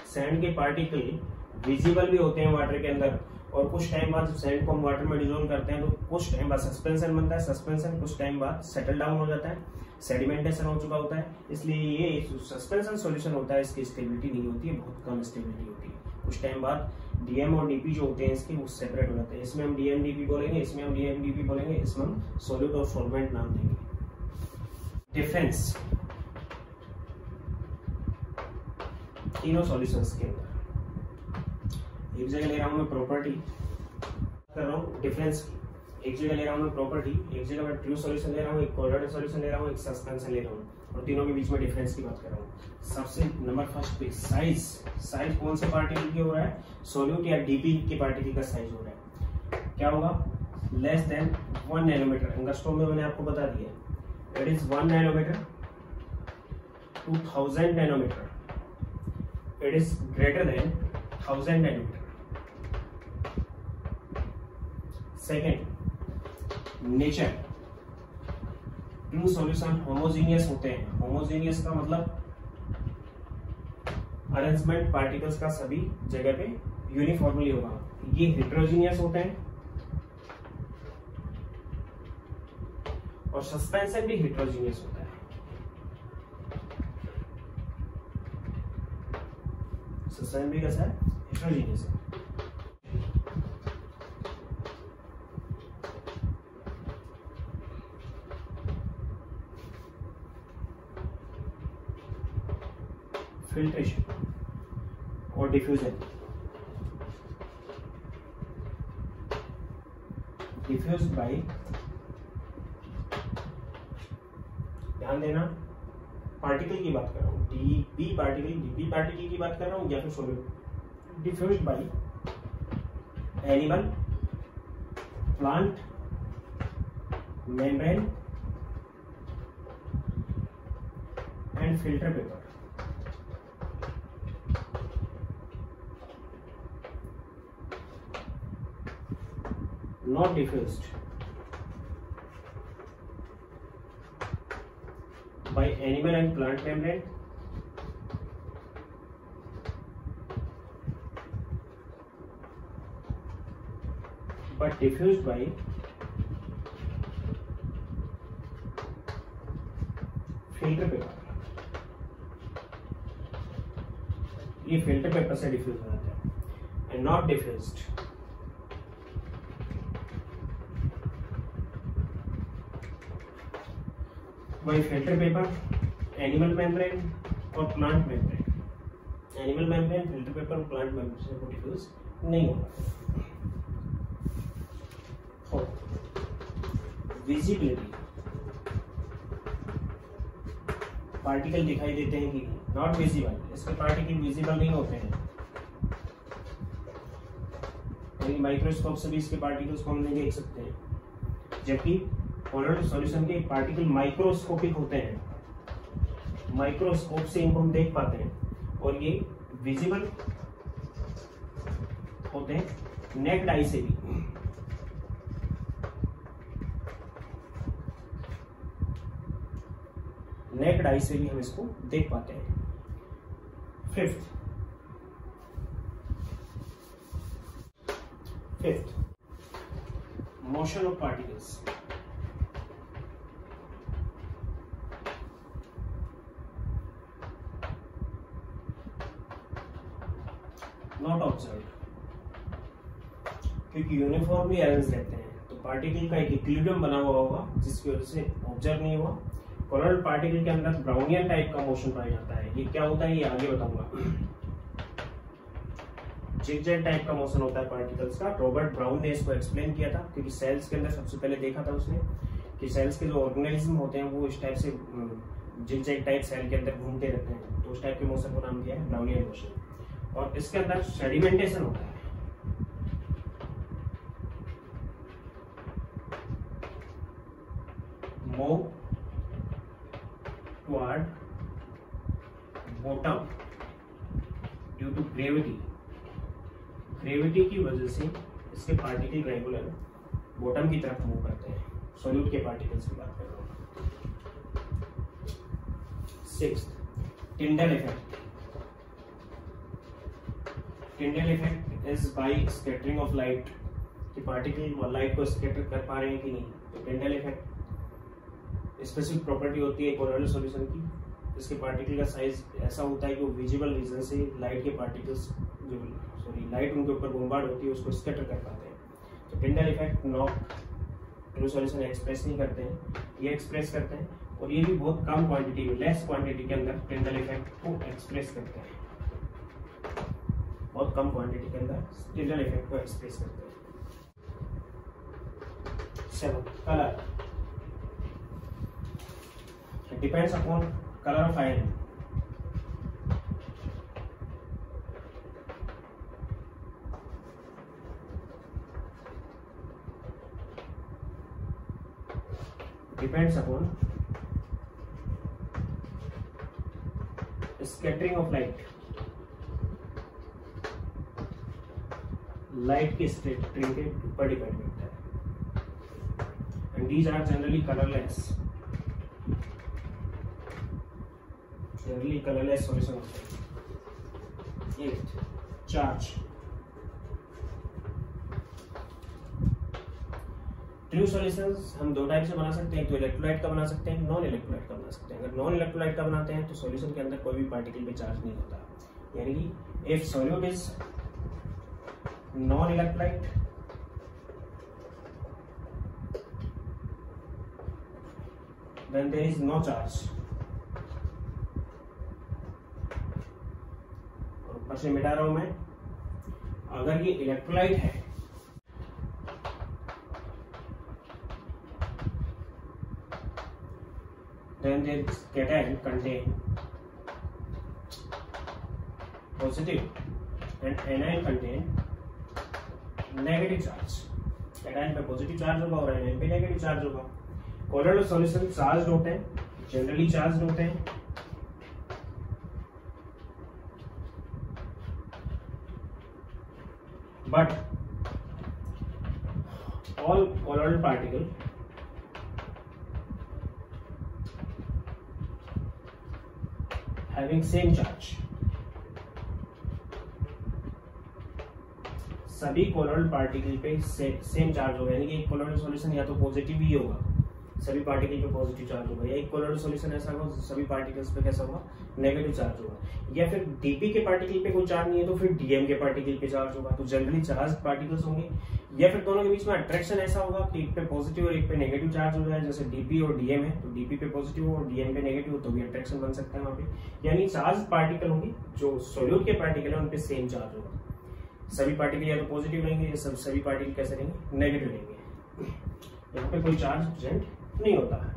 Speaker 1: sand के पार्टिकल विजिबल भी होते हैं वाटर के अंदर, और कुछ टाइम बाद जब सैंड को हम वाटर में डिसॉल्व करते हैं तो कुछ टाइम बाद सस्पेंशन बनता है, सस्पेंशन कुछ टाइम बाद सेटल डाउन हो जाता है, सेडिमेंटेशन हो चुका होता है। इसलिए ये सस्पेंशन सॉल्यूशन होता है, इसकी स्टेबिलिटी नहीं होती है, बहुत कम स्टेबिलिटी होती है। कुछ टाइम बाद डीएम और डीपी जो होते हैं इसके वो सेपरेट हो जाते हैं। इसमें हम डीएम डीपी बोलेंगे, इसमें हम डीएम डीपी बोलेंगे, इसमें हम सॉल्यूट और सॉल्वेंट नाम देंगे। डिफरेंस तीनों सॉल्यूशंस के अंदर, एक जगह ले रहा हूं मैं प्रॉपर्टी कर रहा हूं डिफरेंस की, एक जगह ले रहा हूं मैं प्रॉपर्टी, एक जगह मैं ट्रू सॉल्यूशन ले रहा हूं, एक कोलोइडल सॉल्यूशन ले रहा हूं, एक सस्पेंशन ले रहा हूं, और तीनों के बीच में डिफरेंस की बात कर रहा हूं। सबसे नंबर फर्स्ट पे साइज, साइज कौन से पार्टिकल की हो रहा है, सोल्यूट या डीपी के पार्टिकल का साइज हो रहा है, क्या होगा, लेस देन 1 नैनोमीटर। एंगस्ट्रॉम में मैंने आपको बता दिया, it is 1 nanometer to 1000 nanometer, it is greater than 1000 nanometer. Second, nature, true solution homogeneous होते हैं। होमोजीनियस का मतलब अरेंजमेंट पार्टिकल्स का सभी जगह पे यूनिफॉर्मली होगा। ये हेटेरोजीनियस होते हैं, और सस्पेंशन भी हेटेरोजीनियस होता है। सस्पेंशन भी कैसा है, हेटेरोजीनियस है। फिल्ट्रेशन और डिफ्यूजन, डिफ्यूज बाय, ध्यान देना पार्टिकल की बात कर रहा हूं, डीपी पार्टिकल, डीपी पार्टिकल की बात कर रहा हूं या फिर solute. Diffuse by animal, plant membrane and filter paper. Not diffused by animal and plant membrane, but diffused by filter paper। ये फिल्टर पेपर से डिफ्यूज हो जाता है, and not diffused by filter paper, animal membrane और plant membrane। Animal membrane, filter paper और plant membrane से diffuse नहीं होगा। विजिबिलिटी, पार्टिकल दिखाई देते हैं कि नॉट विजिबल, इसके पार्टिकल विजिबल नहीं होते हैं, यानी माइक्रोस्कोप से भी इसके पार्टिकल्स को हम नहीं देख सकते हैं, जबकि कोलोइडल सॉल्यूशन के पार्टिकल माइक्रोस्कोपिक होते हैं, माइक्रोस्कोप से इनको हम देख पाते हैं, और ये विजिबल होते हैं नेक्ड आई से भी। नेक्ड आई से भी हम इसको देख पाते हैं। Fifth, motion of particles. Not observed, क्योंकि यूनिफॉर्मली अरेंज रहते हैं तो पार्टिकल का एक इक्विलिब्रियम बना हुआ होगा जिसकी वजह से ऑब्जर्व नहीं हुआ। कोलोइडल पार्टिकल के अंदर ब्राउनियन टाइप का मोशन पाया जाता है। ये क्या होता है ये आगे बताऊंगा। जिगजैग टाइप का मोशन होता है पार्टिकल्स का। रॉबर्ट ब्राउन ने इसको एक्सप्लेन किया था, क्योंकि सेल्स के अंदर सबसे पहले देखा था उसने कि सेल्स के जो ऑर्गेनिज्म होते हैं वो इस टाइप से जिगजैग टाइप सेल के अंदर घूमते रहते हैं, तो उस टाइप के मोशन को नाम दिया है ब्राउनियन मोशन। और इसके अंदर सेडिमेंटेशन होता है। Move toward bottom due to gravity. Gravity की वजह से इसके पार्टिकल रेगुलर बॉटम की तरफ मूव करते हैं। सॉल्यूट के पार्टिकल्स की बात कर रहा हूं। 6th, Tyndall effect. Tyndall effect is by scattering of light, कि पार्टिकल लाइट को स्कैटर कर पा रहे हैं कि नहीं। तो टिंडल इफेक्ट स्पेसिफिक प्रॉपर्टी होती है कोलोइडल सॉल्यूशन की। इसके पार्टिकल का साइज ऐसा होता है कि वो विजिबल रीजन से लाइट के पार्टिकल्स लाइट उनके ऊपर बॉम्बार्ड होती है उसको स्कैटर कर पाते हैं। तो Tyndall effect not true solution express नहीं करते हैं, ये एक्सप्रेस करते हैं। और ये भी बहुत कम क्वांटिटी में, लेस क्वांटिटी के अंदर टिंडल इफेक्ट को एक्सप्रेस करते हैं। बहुत कम क्वांटिटी के अंदर टिंडल इफेक्ट को एक्सप्रेस करते हैं। 7, colour. It depends upon color of iron. Depends upon scattering of light. Light के scattering के ऊपर डिपेंड करता है। And these are generally colorless. Generally colourless solution होते हैं। 8, चार्ज। ट्रू सॉल्यूशंस हम दो टाइप से बना सकते हैं, तो इलेक्ट्रोलाइट का बना सकते हैं, नॉन इलेक्ट्रोलाइट का बना सकते हैं। अगर नॉन इलेक्ट्रोलाइट का बनाते हैं तो सॉल्यूशन के अंदर कोई भी पार्टिकल पे चार्ज नहीं होता। यानी कि if solute is non electrolyte then there is no charge. ऊपर से मिटा रहा हूं मैं। अगर ये इलेक्ट्रोलाइट है then this cation contain positive and anion contain negative charge। cation पे पॉजिटिव चार्ज होगा और anion पे नेगेटिव चार्ज होगा। कोलोइडल सॉल्यूशन चार्ज होते हैं, जनरली चार्ज होते हैं। But all colloidal particle having same charge। सभी कोलोइडल पार्टिकल पे सेम चार्ज होगा, यानी कि एक कोलोइडल सॉल्यूशन या तो पॉजिटिव ही होगा, सभी पार्टिकल पे पॉजिटिव चार्ज होगा, या एक कोलोइडल सॉल्यूशन ऐसा होगा सभी पार्टिकल्स पे कैसा होगा नेगेटिव चार्ज होगा। या फिर डीपी के पार्टिकल पे कोई चार्ज नहीं है तो फिर डीएम के पार्टिकल पे चार्ज होगा। तो जनरली चार्ज पार्टिकल्स होंगे, या फिर दोनों के बीच में अट्रैक्शन ऐसा होगा कि एक पे पॉजिटिव और एक पे नेगेटिव चार्ज हो जाए। जैसे डीपी और डीएम है तो डीपी पे पॉजिटिव हो और डीएम पे नेगेटिव हो तो भी अट्रैक्शन बन सकता है वहां पे। यानी चार्ज पार्टिकल होंगे, जो सोल्यूट के पार्टिकल है उनपे सेम चार्ज होगा। सभी पार्टिकल या तो पॉजिटिव रहेंगे या सभी पार्टिकल कैसे रहेंगे नेगेटिव रहेंगे। यहाँ पे कोई चार्ज प्रेजेंट नहीं होता है।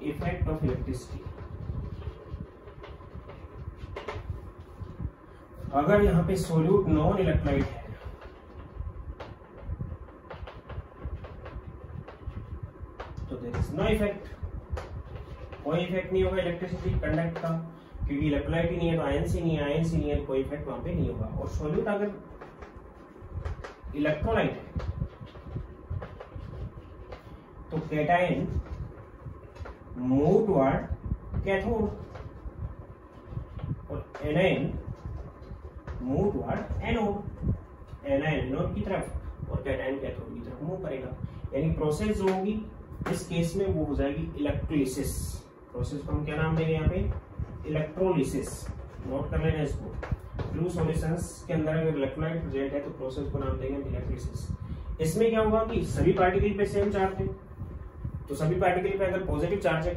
Speaker 1: Effect of electricity. अगर यहाँ पे सोल्यूट नॉन इलेक्ट्रोलाइट है तो देयर इज नो इफेक्ट, कोई इफेक्ट नहीं होगा इलेक्ट्रिसिटी कंडक्ट का, क्योंकि इलेक्ट्रोलाइट ही नहीं है तो आयंस ही नहीं है, आयंस ही नहीं है तो कोई इफेक्ट वहां पे नहीं होगा। और सोल्यूट अगर इलेक्ट्रोलाइट है तो कैटायन मूव टुवर्ड कैथोड, और anion move toward anode, anion anode की तरफ और कैटायन कैथोड की तरफ मूव करेगा। यानी प्रोसेस जो होगी इस केस में वो हो जाएगी इलेक्ट्रोलिसिस। प्रोसेस को हम क्या नाम देंगे यहाँ पे, इलेक्ट्रोलिसिस। नोट कर लेना इसको। ट्रू सॉल्यूशंस के अंदर अगर इलेक्ट्रोलाइट प्रेजेंट है तो प्रोसेस को नाम देंगे इलेक्ट्रोलिसिस। इसमें क्या होगा कि सभी पार्टिकल पे सेम चार्ज है, तो सभी पार्टिकल पे अगर पॉजिटिव चार्ज है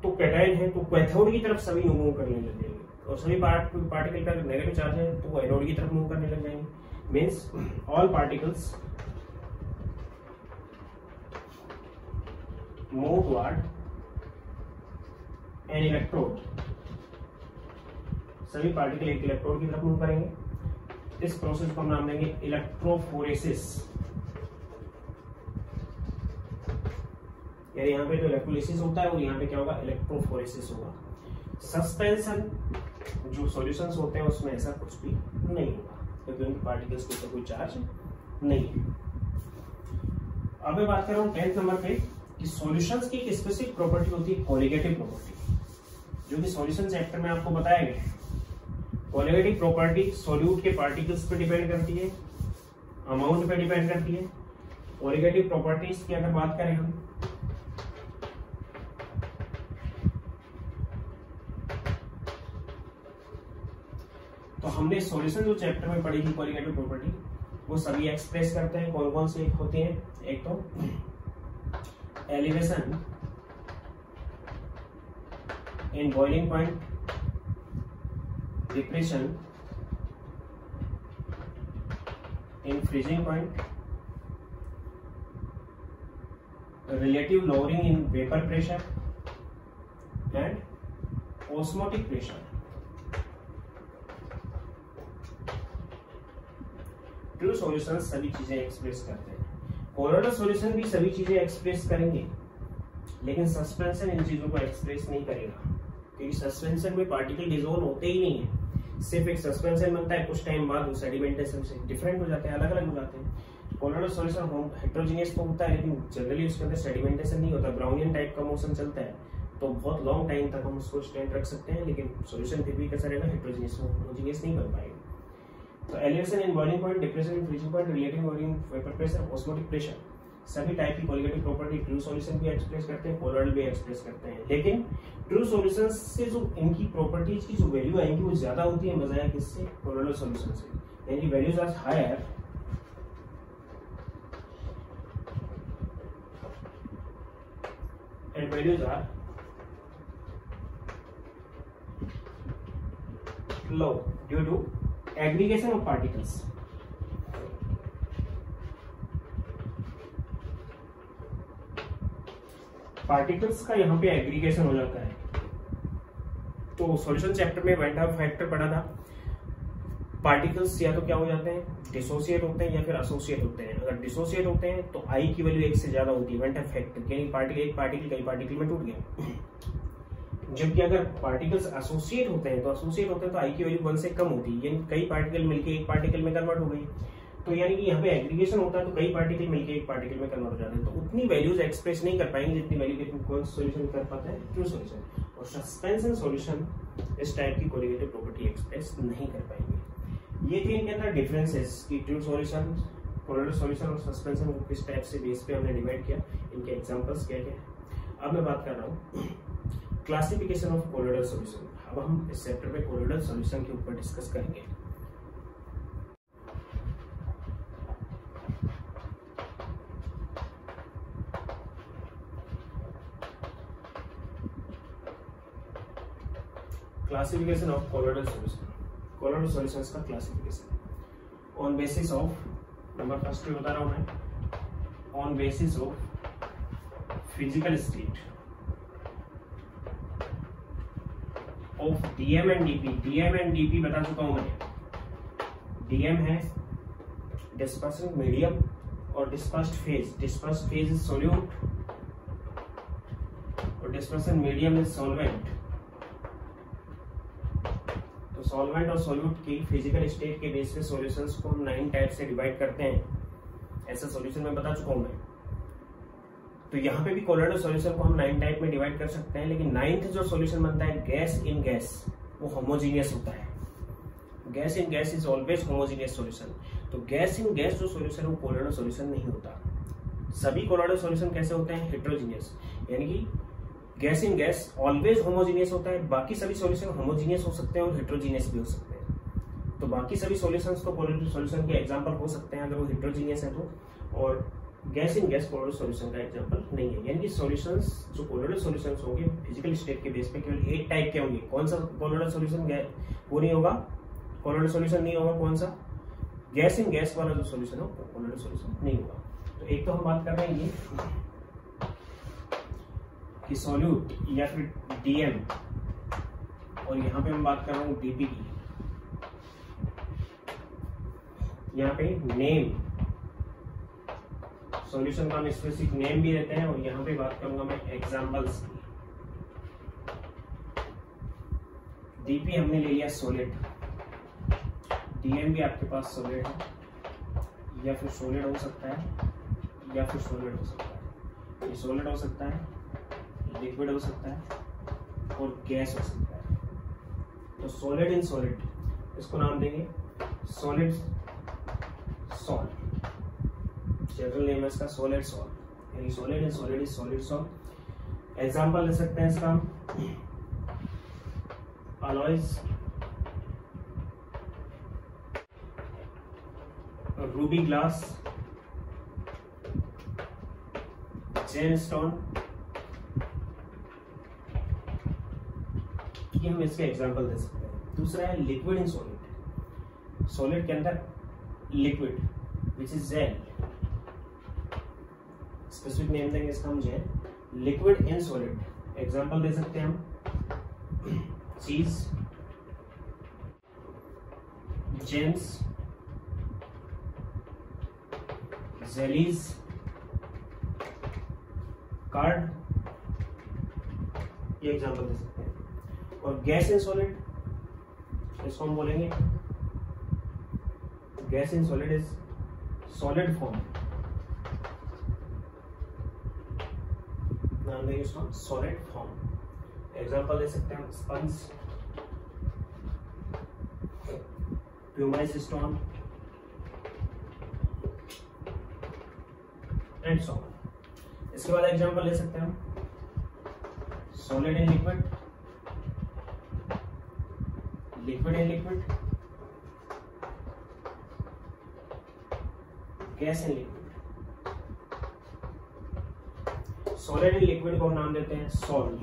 Speaker 1: तो कैटायन है तो कैथोड की तरफ सभी मूव करने लग जाएंगे, और सभी पार्टिकल पे अगर नेगेटिव चार्ज है तो वो एनोड की तरफ मूव करने लग जाएंगे। Means all particles move toward N electrode, सभी पार्टिकल एक इलेक्ट्रोड की तरफ मूव करेंगे। इस प्रोसेस को हम नाम देंगे इलेक्ट्रोफोरेसिस। यानी यहाँ पे जो इलेक्ट्रोलिसिस होता है और यहाँ पे क्या होगा, इलेक्ट्रोफोरेसिस होगा। सस्पेंशन जो सॉल्यूशंस होते हैं उसमें ऐसा कुछ भी नहीं होगा क्योंकि उनके पार्टिकल्स के ऊपर कोई चार्ज नहीं है। अब मैं बात कर रहा हूँ 10th नंबर पे कि सॉल्यूशंस की एक स्पेसिफिक प्रॉपर्टी होती है कोलिगेटिव प्रॉपर्टी, जो कि सॉल्यूशन चैप्टर में आपको बताया गया है। कोलिगेटिव प्रॉपर्टी सॉल्यूट के पार्टिकल्स पे डिपेंड करती है, अमाउंट पे डिपेंड करती है। कोलिगेटिव प्रॉपर्टीज की अगर बात करें हम, तो हमने सॉल्यूशन जो चैप्टर में पढ़ी थी कोलिगेटिव प्रॉपर्टी, वो सभी एक्सप्रेस करते हैं। कौन कौन से होती हैं, एक तो elevation in boiling point, depression in freezing point, relative lowering in vapour pressure and osmotic pressure. True solution सभी चीजें एक्सप्रेस करते हैं। कोलोइडल सॉल्यूशन भी सभी चीजें एक्सप्रेस करेंगे, लेकिन सस्पेंशन इन चीजों को एक्सप्रेस नहीं करेगा क्योंकि सस्पेंशन में पार्टिकल डिसॉल्व होते ही नहीं है। सिर्फ एक सस्पेंशन बनता है, कुछ टाइम बाद वो सेडिमेंटेशन से डिफरेंट हो जाते हैं, अलग अलग हो जाते हैं। कोलोइडल सॉल्यूशन हेट्रोजीनियस तो होता है लेकिन जनरली उसके अंदर सेडिमेंटेशन नहीं होता, ब्राउनियन टाइप का मोशन चलता है, तो बहुत लॉन्ग टाइम तक हम उसको स्टैंड रख सकते हैं, लेकिन सॉल्यूशन फिर भी कैसा रहेगा, हेट्रोजीनियस होमोजीनियस नहीं बन पाएगा। तो elevation in boiling point, depression in freezing point, relative lowering vapour pressure, osmotic pressure, सभी टाइप की कोलिगेटिव प्रॉपर्टी ट्रू सॉल्यूशन भी एक्सप्रेस करते हैं, कोलोइडल भी एक्सप्रेस करते हैं। लेकिन ट्रू सॉल्यूशन से जो इनकी प्रॉपर्टीज की जो वैल्यू आएंगी वो ज्यादा होती है बजाय किससे, कोलोइडल सॉल्यूशन से। यानी values are higher and values are low due to aggregation of particles. Particles का यहाँ पे एग्रीगेशन हो जाता है। तो सॉल्यूशन चैप्टर में वेन डायर फैक्टर पढ़ा था। पार्टिकल्स या तो क्या हो जाते हैं, डिसोसिएट होते हैं या फिर एसोसिएट होते हैं। अगर डिसोसिएट होते हैं तो आई की वैल्यू 1 से ज्यादा होती है, वेन डायर फैक्टर, यानी पार्टिकल एक पार्टिकल कई पार्टिकल में टूट गया। जबकि अगर पार्टिकल्स एसोसिएट होते हैं तो आई की वैल्यू 1 से कम होती है, यानी कई पार्टिकल मिलके एक पार्टिकल में कन्वर्ट हो गई। तो यानी कि यहाँ पे एग्रीगेशन होता है तो कई पार्टिकल मिलके एक पार्टिकल में कन्वर्ट हो जाते हैं, तो उतनी वैल्यूज एक्सप्रेस नहीं कर पाएंगे जितनी वैल्यू कौन सॉल्यूशन कर पाता है, ट्रू सॉल्यूशन। और सस्पेंशन सॉल्यूशन इस टाइप की कोलिगेटिव प्रॉपर्टी एक्सप्रेस नहीं कर पाएंगे। ये थे इनके अंदर डिफरेंसेस कि ट्रू सॉल्यूशन, कोलिगेटिव सॉल्यूशन और सस्पेंशन को किस टाइप से बेस पे हमने डिवाइड किया, इनके एग्जांपल्स क्या क्या। अब मैं बात कर रहा हूँ क्लासिफिकेशन ऑफ कोलिगेटिव सॉल्यूशन। अब हम इस चैप्टर में कोलिगेटिव सॉल्यूशन के ऊपर डिस्कस करेंगे। Classification of colligative solution, colligative solutions का classification on basis of, number first पे बता रहा हूं मैं, on basis of physical state of DM and DP. DM and DP बता चुका हूं मैं। डीएम है डिस्पर्सिंग मीडियम और dispersed phase. Dispersed phase is solute और डिस्पर्सिंग मीडियम इज सॉल्वेंट। तो सॉल्वेंट और सॉल्यूट की फिजिकल स्टेट के बेस पे सॉल्यूशंस को हम 9 टाइप से डिवाइड करते हैं, ऐसा सॉल्यूशन में बता चुका हूं मैं। तो यहाँ पे भी कोलिगेटिव सॉल्यूशन को हम 9 टाइप में डिवाइड कर सकते हैं, लेकिन 9th जो सॉल्यूशन बनता है गैस इन गैस, वो होमोजीनियस होता है। Gas in gas is always homogeneous solution. तो गैस इन गैस जो सॉल्यूशन है वो कोलोइडल सॉल्यूशन नहीं होता। सभी कोलोइडल सॉल्यूशन कैसे होते हैं? हेट्रोजीनियस, यानी कि gas in gas always homogeneous होता है। बाकी सभी सॉल्यूशन होमोजीनियस हो सकते हैं और हेट्रोजीनियस भी हो सकते हैं। तो बाकी सभी सॉल्यूशंस तो कोलोइडल सॉल्यूशन के एग्जांपल हो सकते हैं अगर वो हेट्रोजीनियस है तो, और गैस इन गैस कोलोइडल सॉल्यूशन का एग्जांपल नहीं है। यानी कि सॉल्यूशंस जो कोलोइडल सॉल्यूशंस होंगे फिजिकल स्टेट के बेस पे केवल एक टाइप के होंगे। कौन सा कोलोइडल सॉल्यूशन वो नहीं होगा, कोलोइडल सॉल्यूशन नहीं होगा। कौन सा? गैस इन गैस वाला जो सॉल्यूशन हो वो कोलोइडल सॉल्यूशन नहीं होगा। तो एक तो हम बात कर रहे हैं ये कि सॉल्यूट या फिर डीएम, और यहाँ पे हम बात कर रहे हूँ डीपी की। यहाँ पे नेम, सॉल्यूशन का हम स्पेसिफिक नेम भी देते हैं, और यहाँ पे बात करूंगा मैं एग्जांपल्स की। डीपी हमने ले लिया सॉलिड, डीएम भी आपके पास सॉलिड है, या फिर सॉलिड हो सकता है या फिर सॉलिड हो सकता है। ये सॉलिड हो सकता है, लिक्विड हो सकता है और गैस हो सकता है। तो सॉलिड इन सॉलिड, इसको नाम देंगे सॉलिड सॉल्ट। जनरल नेम है इसका सॉलिड सॉल्ट, यानी solid in solid is solid salt. Example ले सकते हैं इसका अलॉयज, रूबी ग्लास, जेमस्टोन, ये हम इसके एग्जांपल दे सकते हैं। दूसरा है लिक्विड इन सॉलिड, सॉलिड के अंदर liquid which is gel, specific name देंगे इसका हम gel. Liquid in solid example दे सकते हैं हम चीज, जेम्स, जेलीज, कार्ड, ये एग्जांपल दे सकते हैं। और गैस इन सॉलिड, इसको हम बोलेंगे gas in solid is solid form, नाम देंगे इसको सॉलिड फॉर्म। एग्जांपल दे सकते हैं sponge, pumice stone and so on. इसके बाद एग्जांपल ले सकते हैं हम solid in liquid, liquid in liquid, gas in liquid. Solid in liquid को हम नाम देते हैं sol,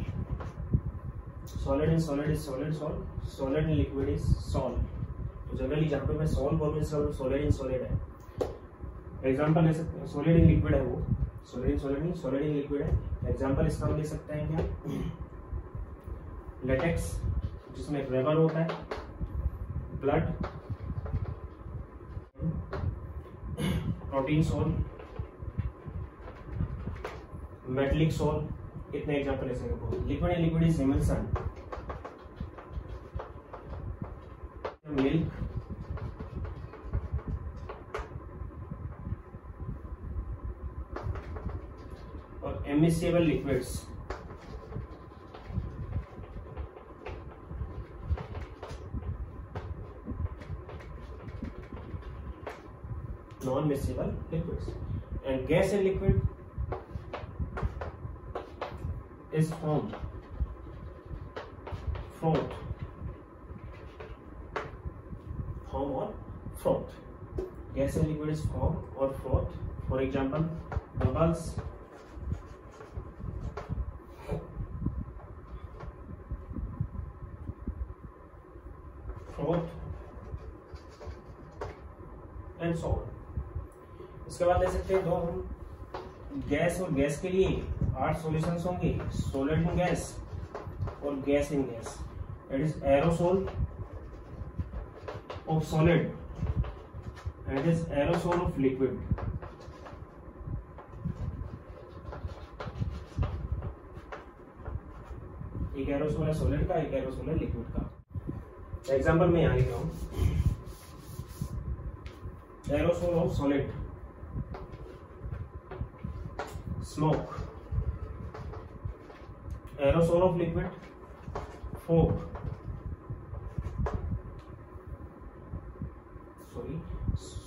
Speaker 1: solid in solid is solid sol, solid in liquid is sol. तो जनरली जहां पे मैं सॉल बोलूँ सॉलिड इन सॉलिड है। एग्जांपल ले सकते हैं सॉलिड इन लिक्विड है वो, सॉलिड इन सॉलिड नहीं, सॉलिड इन लिक्विड है। एग्जांपल इसका हम ले सकते हैं क्या? लेटेक्स जिसमें रबर होता है, blood, protein sol, metallic sol, कितने एग्जांपल ऐसे हैं। Liquid in liquid is emulsion, milk, और immiscible liquids, non miscible liquids. And gas in liquid is form, froth, form or froth. Gas and liquid is form or froth. For example, bubbles, froth and so on. इसके बाद ले सकते हैं दो हम gas, और gas के लिए 8 सॉल्यूशंस होंगे, सॉलिड इन गैस और gas in gas. It is aerosol of solid and it is aerosol of liquid. एक एरोसोल है सॉलिड का, एक एरोसोल है लिक्विड का। एग्जांपल में यहां लिख रहा हूं aerosol of solid, smoke, aerosol of liquid, fog,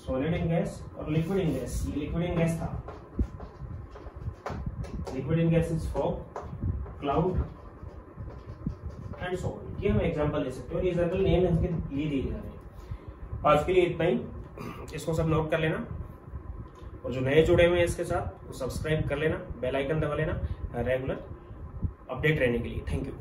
Speaker 1: solid in gas और लिक्विड इन गैस। ये लिक्विड इन गैस था, liquid in gas is fog, cloud and so on. ये हम एग्जांपल ले सकते हैं और ये एग्जांपल नेम इनके लिए दिए जा रहे हैं। आज के लिए इतना ही, इसको सब नोट कर लेना और जो नए जुड़े हुए हैं इसके साथ वो सब्सक्राइब कर लेना, बेल आइकन दबा लेना रेगुलर अपडेट रहने के लिए। Thank you.